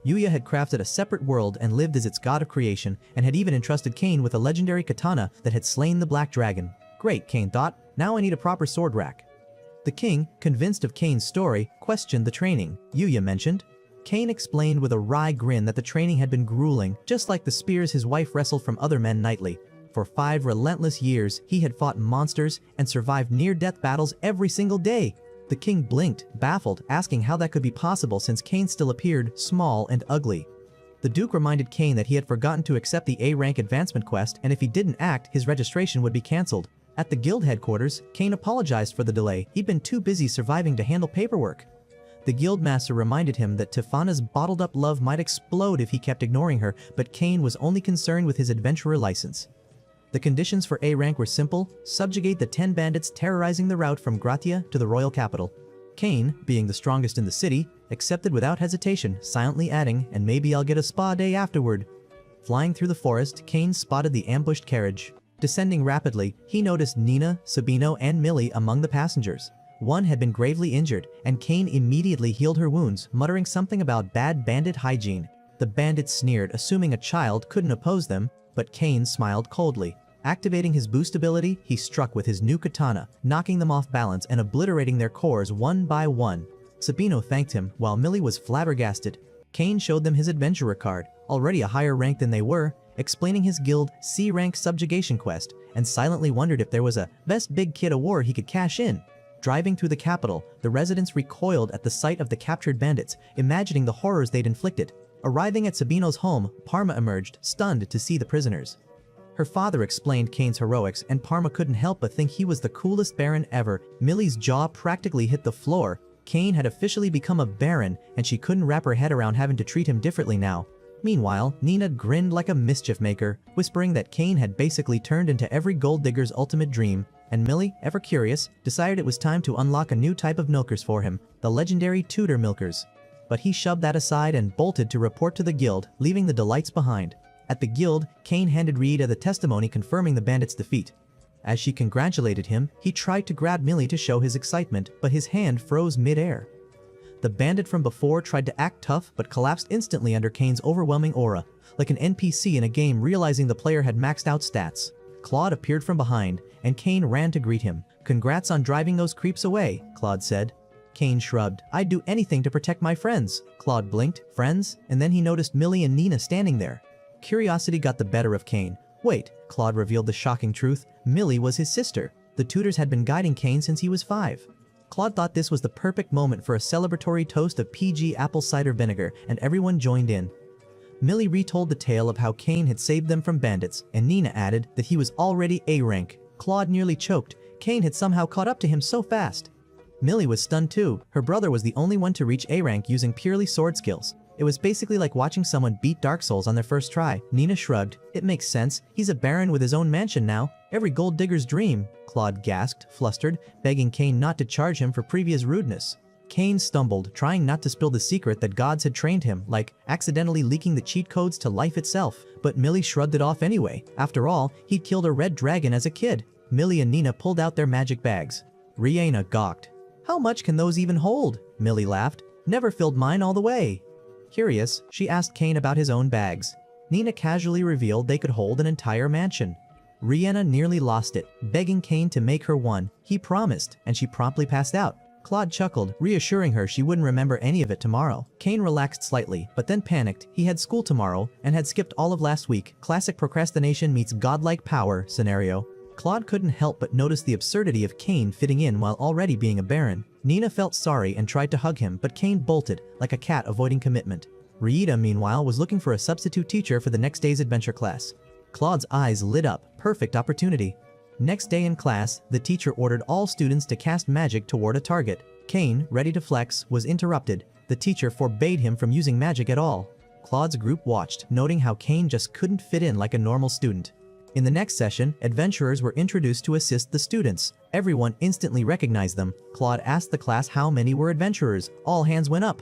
Yuya had crafted a separate world and lived as its god of creation, and had even entrusted Kane with a legendary katana that had slain the Black Dragon. Great, Kane thought, now I need a proper sword rack. The king, convinced of Kane's story, questioned the training, Yuya mentioned. Kane explained with a wry grin that the training had been grueling, just like the spears his wife wrestled from other men nightly. For 5 relentless years, he had fought monsters and survived near-death battles every single day. The king blinked, baffled, asking how that could be possible since Kane still appeared small and ugly. The Duke reminded Kane that he had forgotten to accept the A-rank advancement quest, and if he didn't act, his registration would be cancelled. At the guild headquarters, Kane apologized for the delay. He'd been too busy surviving to handle paperwork. The guildmaster reminded him that Tefana's bottled-up love might explode if he kept ignoring her, but Kane was only concerned with his adventurer license. The conditions for A rank were simple: subjugate the 10 bandits terrorizing the route from Gratia to the royal capital. Kane, being the strongest in the city, accepted without hesitation, silently adding, "And maybe I'll get a spa day afterward." Flying through the forest, Kane spotted the ambushed carriage. Descending rapidly, he noticed Nina, Sabino, and Millie among the passengers. One had been gravely injured, and Kane immediately healed her wounds, muttering something about bad bandit hygiene. The bandits sneered, assuming a child couldn't oppose them, but Kane smiled coldly. Activating his boost ability, he struck with his new katana, knocking them off balance and obliterating their cores one by one. Sabino thanked him, while Millie was flabbergasted. Kane showed them his adventurer card, already a higher rank than they were, explaining his guild C-rank subjugation quest, and silently wondered if there was a best big kid award he could cash in. Driving through the capital, the residents recoiled at the sight of the captured bandits, imagining the horrors they'd inflicted. Arriving at Sabino's home, Parma emerged, stunned to see the prisoners. Her father explained Kane's heroics, and Parma couldn't help but think he was the coolest baron ever. Millie's jaw practically hit the floor. Kane had officially become a baron, and she couldn't wrap her head around having to treat him differently now. Meanwhile, Nina grinned like a mischief maker, whispering that Kane had basically turned into every gold digger's ultimate dream, and Millie, ever curious, decided it was time to unlock a new type of milkers for him, the legendary Tudor milkers. But he shoved that aside and bolted to report to the guild, leaving the delights behind. At the guild, Kane handed Rita the testimony confirming the bandits' defeat. As she congratulated him, he tried to grab Millie to show his excitement, but his hand froze mid-air. The bandit from before tried to act tough but collapsed instantly under Kane's overwhelming aura, like an NPC in a game realizing the player had maxed out stats. Claude appeared from behind, and Kane ran to greet him. "Congrats on driving those creeps away," Claude said. Kane shrugged. "I'd do anything to protect my friends." Claude blinked. "Friends?" And then he noticed Millie and Nina standing there. Curiosity got the better of Kane. Wait, Claude revealed the shocking truth. Millie was his sister. The Tudors had been guiding Kane since he was 5. Claude thought this was the perfect moment for a celebratory toast of PG apple cider vinegar, and everyone joined in. Millie retold the tale of how Kane had saved them from bandits, and Nina added that he was already A rank. Claude nearly choked. Kane had somehow caught up to him so fast. Millie was stunned too. Her brother was the only one to reach A rank using purely sword skills. It was basically like watching someone beat Dark Souls on their first try. Nina shrugged. "It makes sense. He's a baron with his own mansion now. Every gold digger's dream." Claude gasped, flustered, begging Kane not to charge him for previous rudeness. Kane stumbled, trying not to spill the secret that gods had trained him, like accidentally leaking the cheat codes to life itself. But Millie shrugged it off anyway. After all, he'd killed a red dragon as a kid. Millie and Nina pulled out their magic bags. Rihanna gawked. "How much can those even hold?" Millie laughed. "Never filled mine all the way." Curious, she asked Kane about his own bags. Nina casually revealed they could hold an entire mansion. Rihanna nearly lost it, begging Kane to make her one. He promised, and she promptly passed out. Claude chuckled, reassuring her she wouldn't remember any of it tomorrow. Kane relaxed slightly, but then panicked. He had school tomorrow, and had skipped all of last week. Classic procrastination meets godlike power scenario. Claude couldn't help but notice the absurdity of Kane fitting in while already being a baron. Nina felt sorry and tried to hug him, but Kane bolted, like a cat avoiding commitment. Rita, meanwhile, was looking for a substitute teacher for the next day's adventure class. Claude's eyes lit up. Perfect opportunity. Next day in class, the teacher ordered all students to cast magic toward a target. Kane, ready to flex, was interrupted. The teacher forbade him from using magic at all. Claude's group watched, noting how Kane just couldn't fit in like a normal student. In the next session, adventurers were introduced to assist the students. Everyone instantly recognized them. Claude asked the class how many were adventurers. All hands went up.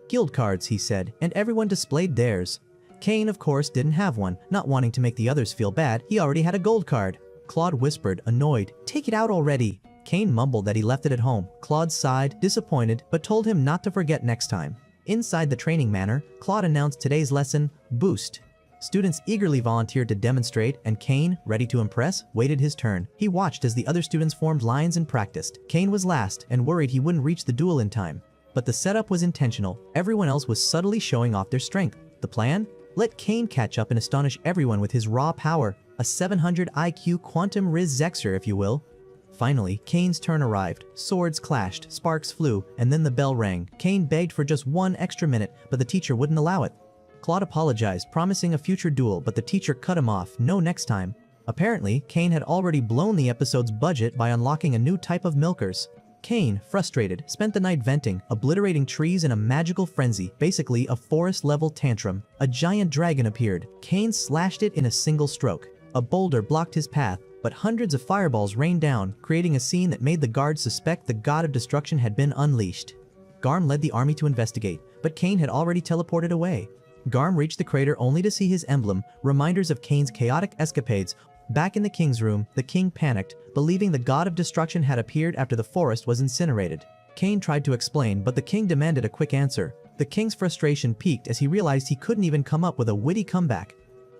"Guild cards," he said, and everyone displayed theirs. Kane, of course, didn't have one. Not wanting to make the others feel bad, he already had a gold card. Claude whispered, annoyed, "Take it out already." Kane mumbled that he left it at home. Claude sighed, disappointed, but told him not to forget next time. Inside the training manor, Claude announced today's lesson, Boost. Students eagerly volunteered to demonstrate, and Kane, ready to impress, waited his turn. He watched as the other students formed lines and practiced. Kane was last and worried he wouldn't reach the duel in time. But the setup was intentional. Everyone else was subtly showing off their strength. The plan? Let Kane catch up and astonish everyone with his raw power. A 700 IQ quantum Riz Zexer, if you will. Finally, Kane's turn arrived. Swords clashed, sparks flew, and then the bell rang. Kane begged for just 1 extra minute, but the teacher wouldn't allow it. Claude apologized, promising a future duel, but the teacher cut him off. No next time. Apparently, Kane had already blown the episode's budget by unlocking a new type of milkers. Kane, frustrated, spent the night venting, obliterating trees in a magical frenzy, basically a forest-level tantrum. A giant dragon appeared. Kane slashed it in a single stroke. A boulder blocked his path, but hundreds of fireballs rained down, creating a scene that made the guards suspect the god of destruction had been unleashed. Garm led the army to investigate, but Kane had already teleported away. Garm reached the crater only to see his emblem, reminders of Kane's chaotic escapades. Back in the king's room, the king panicked, believing the god of destruction had appeared after the forest was incinerated. Kane tried to explain, but the king demanded a quick answer. The king's frustration peaked as he realized he couldn't even come up with a witty comeback.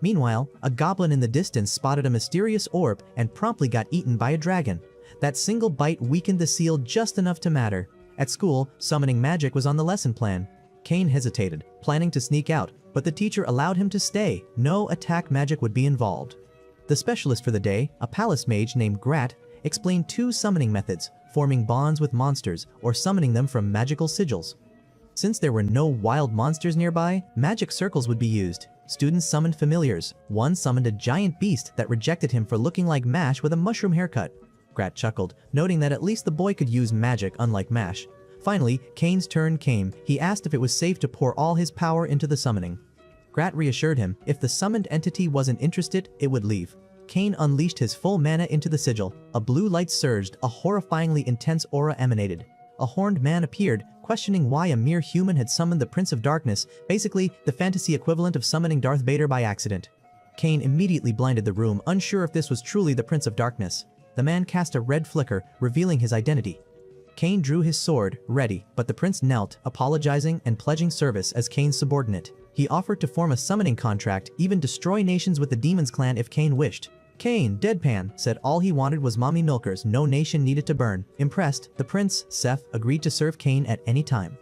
Meanwhile, a goblin in the distance spotted a mysterious orb and promptly got eaten by a dragon. That single bite weakened the seal just enough to matter. At school, summoning magic was on the lesson plan. Kane hesitated, planning to sneak out, but the teacher allowed him to stay. No attack magic would be involved. The specialist for the day, a palace mage named Grat, explained 2 summoning methods, forming bonds with monsters or summoning them from magical sigils. Since there were no wild monsters nearby, magic circles would be used. Students summoned familiars. One summoned a giant beast that rejected him for looking like Mash with a mushroom haircut. Grat chuckled, noting that at least the boy could use magic unlike Mash. Finally, Kane's turn came. He asked if it was safe to pour all his power into the summoning. Grat reassured him, if the summoned entity wasn't interested, it would leave. Kane unleashed his full mana into the sigil. A blue light surged, a horrifyingly intense aura emanated. A horned man appeared, questioning why a mere human had summoned the Prince of Darkness, basically the fantasy equivalent of summoning Darth Vader by accident. Kane immediately blinded the room, unsure if this was truly the Prince of Darkness. The man cast a red flicker, revealing his identity. Kane drew his sword, ready, but the prince knelt, apologizing and pledging service as Kane's subordinate. He offered to form a summoning contract, even destroy nations with the Demon's Clan if Kane wished. Kane, deadpan, said all he wanted was mommy milkers, no nation needed to burn. Impressed, the prince, Seth, agreed to serve Kane at any time.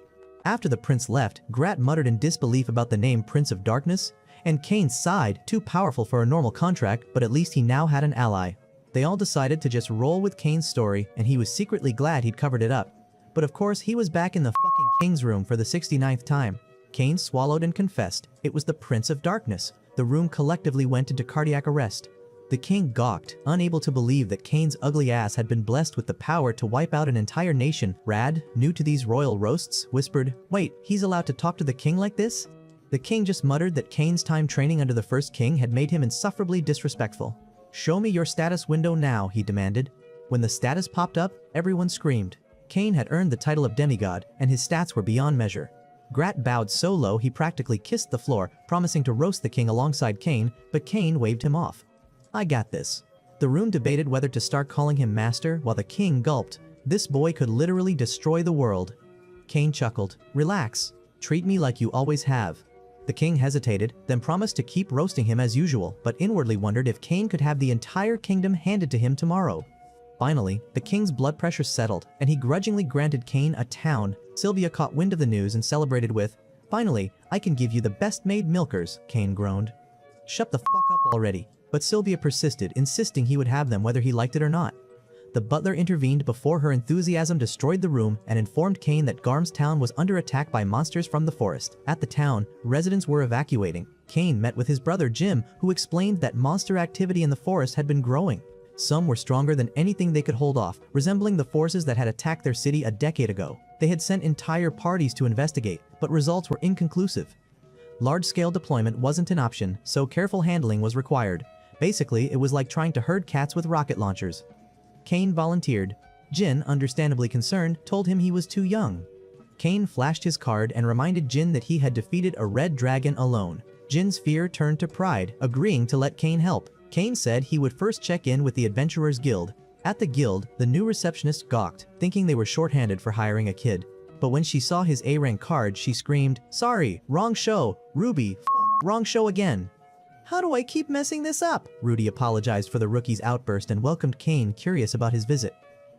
After the prince left, Grat muttered in disbelief about the name Prince of Darkness, and Kane sighed, too powerful for a normal contract, but at least he now had an ally. They all decided to just roll with Kane's story, and he was secretly glad he'd covered it up. But of course, he was back in the fucking king's room for the 69th time. Kane swallowed and confessed. It was the Prince of Darkness. The room collectively went into cardiac arrest. The king gawked, unable to believe that Kane's ugly ass had been blessed with the power to wipe out an entire nation. Rad, new to these royal roasts, whispered, "Wait, he's allowed to talk to the king like this?" The king just muttered that Kane's time training under the first king had made him insufferably disrespectful. "Show me your status window now," he demanded. When the status popped up, everyone screamed. Kane had earned the title of demigod, and his stats were beyond measure. Grat bowed so low he practically kissed the floor, promising to roast the king alongside Kane, but Kane waved him off. "I got this." The room debated whether to start calling him master, while the king gulped. This boy could literally destroy the world. Kane chuckled. "Relax. Treat me like you always have." The king hesitated, then promised to keep roasting him as usual, but inwardly wondered if Kane could have the entire kingdom handed to him tomorrow. Finally, the king's blood pressure settled, and he grudgingly granted Kane a town. Sylvia caught wind of the news and celebrated with, "Finally, I can give you the best-made milkers," Kane groaned. "Shut the fuck up already." But Sylvia persisted, insisting he would have them whether he liked it or not. The butler intervened before her enthusiasm destroyed the room and informed Kane that Garm's town was under attack by monsters from the forest. At the town, residents were evacuating. Kane met with his brother Jim, who explained that monster activity in the forest had been growing. Some were stronger than anything they could hold off, resembling the forces that had attacked their city a decade ago. They had sent entire parties to investigate, but results were inconclusive. Large-scale deployment wasn't an option, so careful handling was required. Basically, it was like trying to herd cats with rocket launchers. Kane volunteered. Jin, understandably concerned, told him he was too young. Kane flashed his card and reminded Jin that he had defeated a red dragon alone. Jin's fear turned to pride, agreeing to let Kane help. Kane said he would first check in with the Adventurers Guild. At the guild, the new receptionist gawked, thinking they were shorthanded for hiring a kid. But when she saw his A-rank card, she screamed, "Sorry, wrong show. Ruby, wrong show again." "How do I keep messing this up?" Rudy apologized for the rookie's outburst and welcomed Kane, curious about his visit.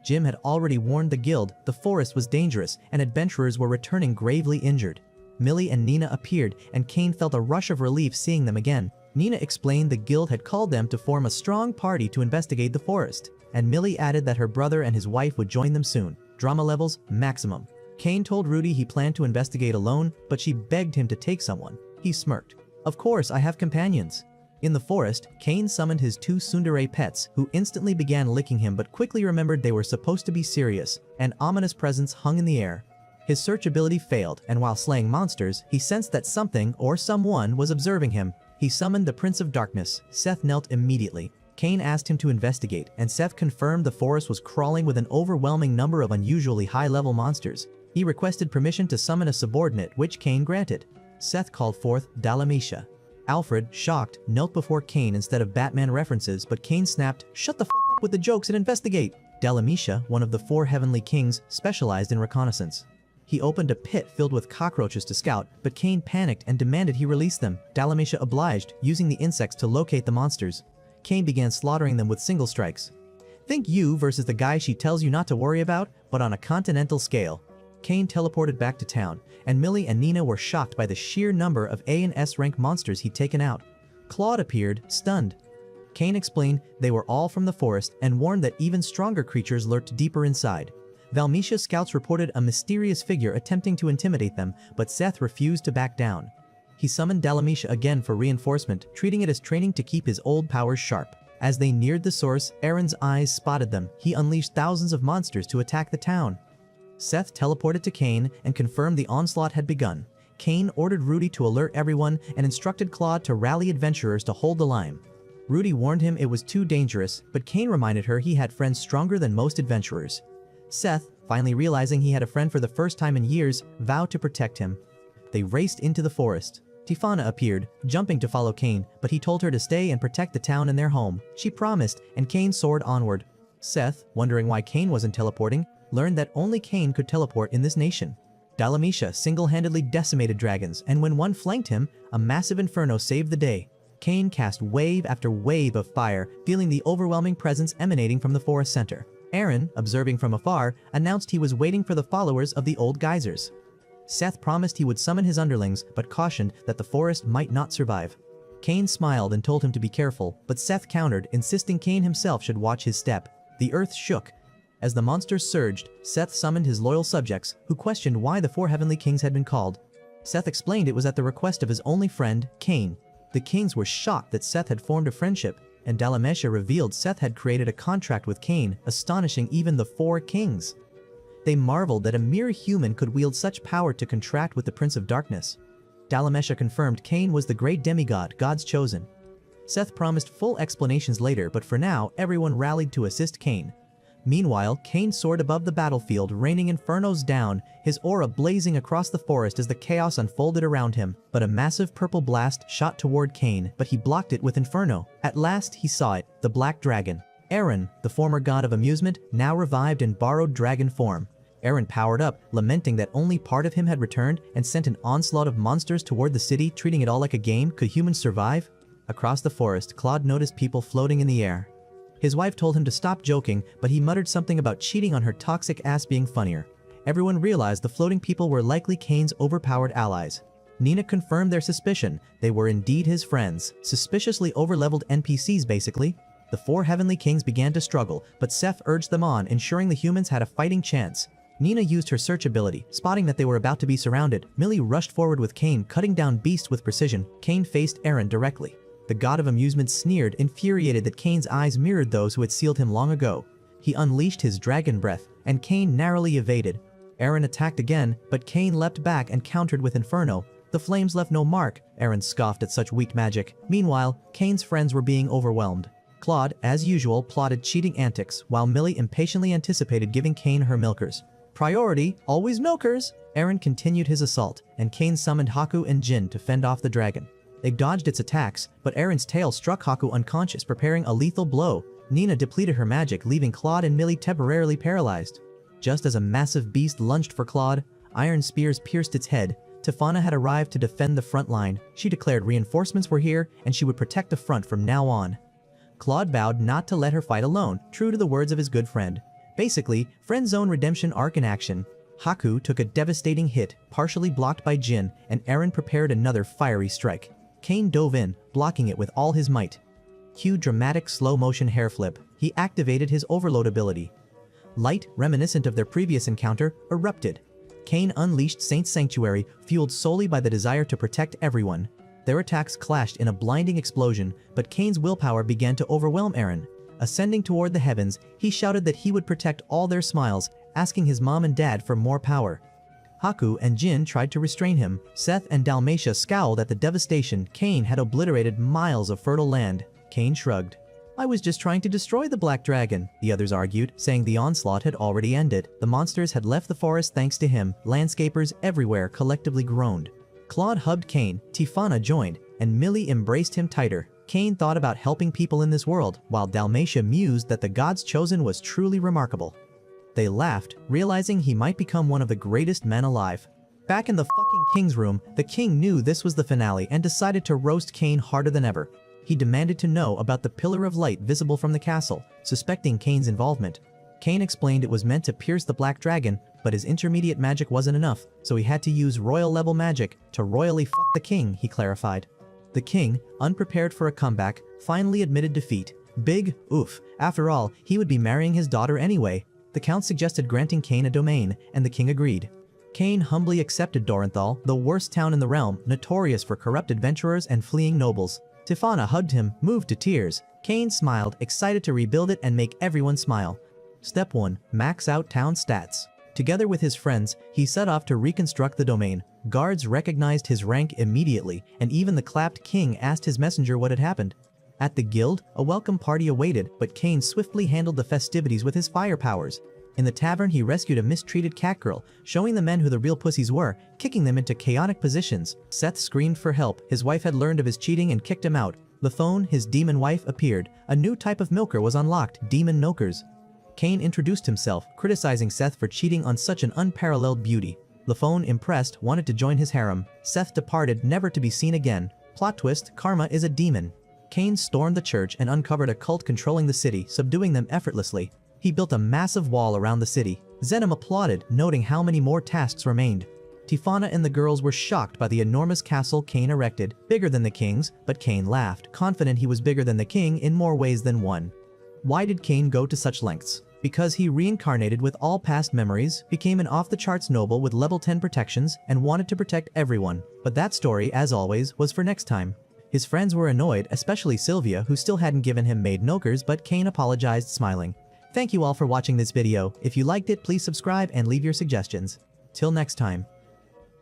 Jim had already warned the guild the forest was dangerous and adventurers were returning gravely injured. Millie and Nina appeared, and Kane felt a rush of relief seeing them again. Nina explained the guild had called them to form a strong party to investigate the forest, and Millie added that her brother and his wife would join them soon. Drama levels maximum. Kane told Rudy he planned to investigate alone, but she begged him to take someone. He smirked. Of course, I have companions. In the forest, Kane summoned his 2 tsundere pets, who instantly began licking him but quickly remembered they were supposed to be serious. An ominous presence hung in the air. His search ability failed, and while slaying monsters, he sensed that something or someone was observing him. He summoned the Prince of Darkness. Seth knelt immediately. Kane asked him to investigate, and Seth confirmed the forest was crawling with an overwhelming number of unusually high-level monsters. He requested permission to summon a subordinate, which Kane granted. Seth called forth Dalamisha. Alfred, shocked, knelt before Kane instead of Batman references, but Kane snapped, "Shut the f*** up with the jokes and investigate!" Dalamisha, one of the 4 heavenly kings, specialized in reconnaissance. He opened a pit filled with cockroaches to scout, but Kane panicked and demanded he release them. Dalamisha obliged, using the insects to locate the monsters. Kane began slaughtering them with single strikes. Think you versus the guy she tells you not to worry about, but on a continental scale. Kane teleported back to town, and Millie and Nina were shocked by the sheer number of A and S rank monsters he'd taken out. Claude appeared, stunned. Kane explained they were all from the forest and warned that even stronger creatures lurked deeper inside. Valmisha's scouts reported a mysterious figure attempting to intimidate them, but Seth refused to back down. He summoned Dalamisha again for reinforcement, treating it as training to keep his old powers sharp. As they neared the source, Aaron's eyes spotted them. He unleashed thousands of monsters to attack the town. Seth teleported to Kane and confirmed the onslaught had begun. Kane ordered Rudy to alert everyone and instructed Claude to rally adventurers to hold the line. Rudy warned him it was too dangerous, but Kane reminded her he had friends stronger than most adventurers. Seth, finally realizing he had a friend for the first time in years, vowed to protect him. They raced into the forest. Tifana appeared, jumping to follow Kane, but he told her to stay and protect the town and their home. She promised, and Kane soared onward. Seth, wondering why Kane wasn't teleporting, learned that only Kane could teleport in this nation. Dalamisha single-handedly decimated dragons, and when one flanked him, a massive inferno saved the day. Kane cast wave after wave of fire, feeling the overwhelming presence emanating from the forest center. Aaron, observing from afar, announced he was waiting for the followers of the old geysers. Seth promised he would summon his underlings, but cautioned that the forest might not survive. Kane smiled and told him to be careful, but Seth countered, insisting Kane himself should watch his step. The earth shook. As the monsters surged, Seth summoned his loyal subjects, who questioned why the 4 heavenly kings had been called. Seth explained it was at the request of his only friend, Kane. The kings were shocked that Seth had formed a friendship, and Dalamisha revealed Seth had created a contract with Kane, astonishing even the 4 kings. They marveled that a mere human could wield such power to contract with the Prince of Darkness. Dalamisha confirmed Kane was the great demigod, God's chosen. Seth promised full explanations later, but for now, everyone rallied to assist Kane. Meanwhile, Kane soared above the battlefield, raining infernos down, his aura blazing across the forest as the chaos unfolded around him. But a massive purple blast shot toward Kane, but he blocked it with inferno. At last, he saw it, the Black Dragon. Aaron, the former god of amusement, now revived in borrowed dragon form. Aaron powered up, lamenting that only part of him had returned, and sent an onslaught of monsters toward the city, treating it all like a game. Could humans survive? Across the forest, Claude noticed people floating in the air. His wife told him to stop joking, but he muttered something about cheating on her toxic ass being funnier. Everyone realized the floating people were likely Kane's overpowered allies. Nina confirmed their suspicion. They were indeed his friends, suspiciously overleveled NPCs basically. The 4 heavenly kings began to struggle, but Seth urged them on, ensuring the humans had a fighting chance. Nina used her search ability, spotting that they were about to be surrounded. Millie rushed forward with Kane, cutting down beasts with precision. Kane faced Aaron directly. The god of amusement sneered, infuriated that Kane's eyes mirrored those who had sealed him long ago. He unleashed his dragon breath, and Kane narrowly evaded. Aaron attacked again, but Kane leapt back and countered with Inferno. The flames left no mark. Aaron scoffed at such weak magic. Meanwhile, Kane's friends were being overwhelmed. Claude, as usual, plotted cheating antics, while Millie impatiently anticipated giving Kane her milkers. Priority, always milkers! Aaron continued his assault, and Kane summoned Haku and Jin to fend off the dragon. They dodged its attacks, but Aaron's tail struck Haku unconscious, preparing a lethal blow. Nina depleted her magic, leaving Claude and Millie temporarily paralyzed. Just as a massive beast lunged for Claude, iron spears pierced its head. Tifana had arrived to defend the front line. She declared reinforcements were here, and she would protect the front from now on. Claude vowed not to let her fight alone, true to the words of his good friend. Basically, friend zone redemption arc in action. Haku took a devastating hit, partially blocked by Jin, and Aaron prepared another fiery strike. Cain dove in, blocking it with all his might. Cue dramatic slow-motion hair flip. He activated his overload ability. Light, reminiscent of their previous encounter, erupted. Cain unleashed Saint's Sanctuary, fueled solely by the desire to protect everyone. Their attacks clashed in a blinding explosion, but Cain's willpower began to overwhelm Eren. Ascending toward the heavens, he shouted that he would protect all their smiles, asking his mom and dad for more power. Haku and Jin tried to restrain him. Seth and Dalmatia scowled at the devastation. Cain had obliterated miles of fertile land. Cain shrugged. "I was just trying to destroy the Black Dragon," the others argued, saying the onslaught had already ended. The monsters had left the forest thanks to him. Landscapers everywhere collectively groaned. Claude hugged Cain, Tifana joined, and Millie embraced him tighter. Cain thought about helping people in this world, while Dalmatia mused that the gods chosen was truly remarkable. They laughed, realizing he might become one of the greatest men alive. Back in the fucking king's room, the king knew this was the finale and decided to roast Cain harder than ever. He demanded to know about the pillar of light visible from the castle, suspecting Cain's involvement. Cain explained it was meant to pierce the Black Dragon, but his intermediate magic wasn't enough, so he had to use royal-level magic to royally fuck the king, he clarified. The king, unprepared for a comeback, finally admitted defeat. Big oof. After all, he would be marrying his daughter anyway. The count suggested granting Cain a domain, and the king agreed. Cain humbly accepted Dorenthal, the worst town in the realm, notorious for corrupt adventurers and fleeing nobles. Tifana hugged him, moved to tears. Cain smiled, excited to rebuild it and make everyone smile. Step 1. Max out town stats. Together with his friends, he set off to reconstruct the domain. Guards recognized his rank immediately, and even the clapped king asked his messenger what had happened. At the guild, a welcome party awaited, but Cain swiftly handled the festivities with his fire powers. In the tavern, he rescued a mistreated cat girl, showing the men who the real pussies were, kicking them into chaotic positions. Seth screamed for help. His wife had learned of his cheating and kicked him out. Lithone, his demon wife, appeared. A new type of milker was unlocked, demon milkers. Cain introduced himself, criticizing Seth for cheating on such an unparalleled beauty. Lithone, impressed, wanted to join his harem. Seth departed, never to be seen again. Plot twist, Karma is a demon. Cain stormed the church and uncovered a cult controlling the city, subduing them effortlessly. He built a massive wall around the city. Zenom applauded, noting how many more tasks remained. Tifana and the girls were shocked by the enormous castle Cain erected, bigger than the king's, but Cain laughed, confident he was bigger than the king in more ways than one. Why did Cain go to such lengths? Because he reincarnated with all past memories, became an off-the-charts noble with level 10 protections, and wanted to protect everyone. But that story, as always, was for next time. His friends were annoyed, especially Sylvia, who still hadn't given him maid nokers, but Cain apologized, smiling. Thank you all for watching this video. If you liked it, please subscribe and leave your suggestions. Till next time.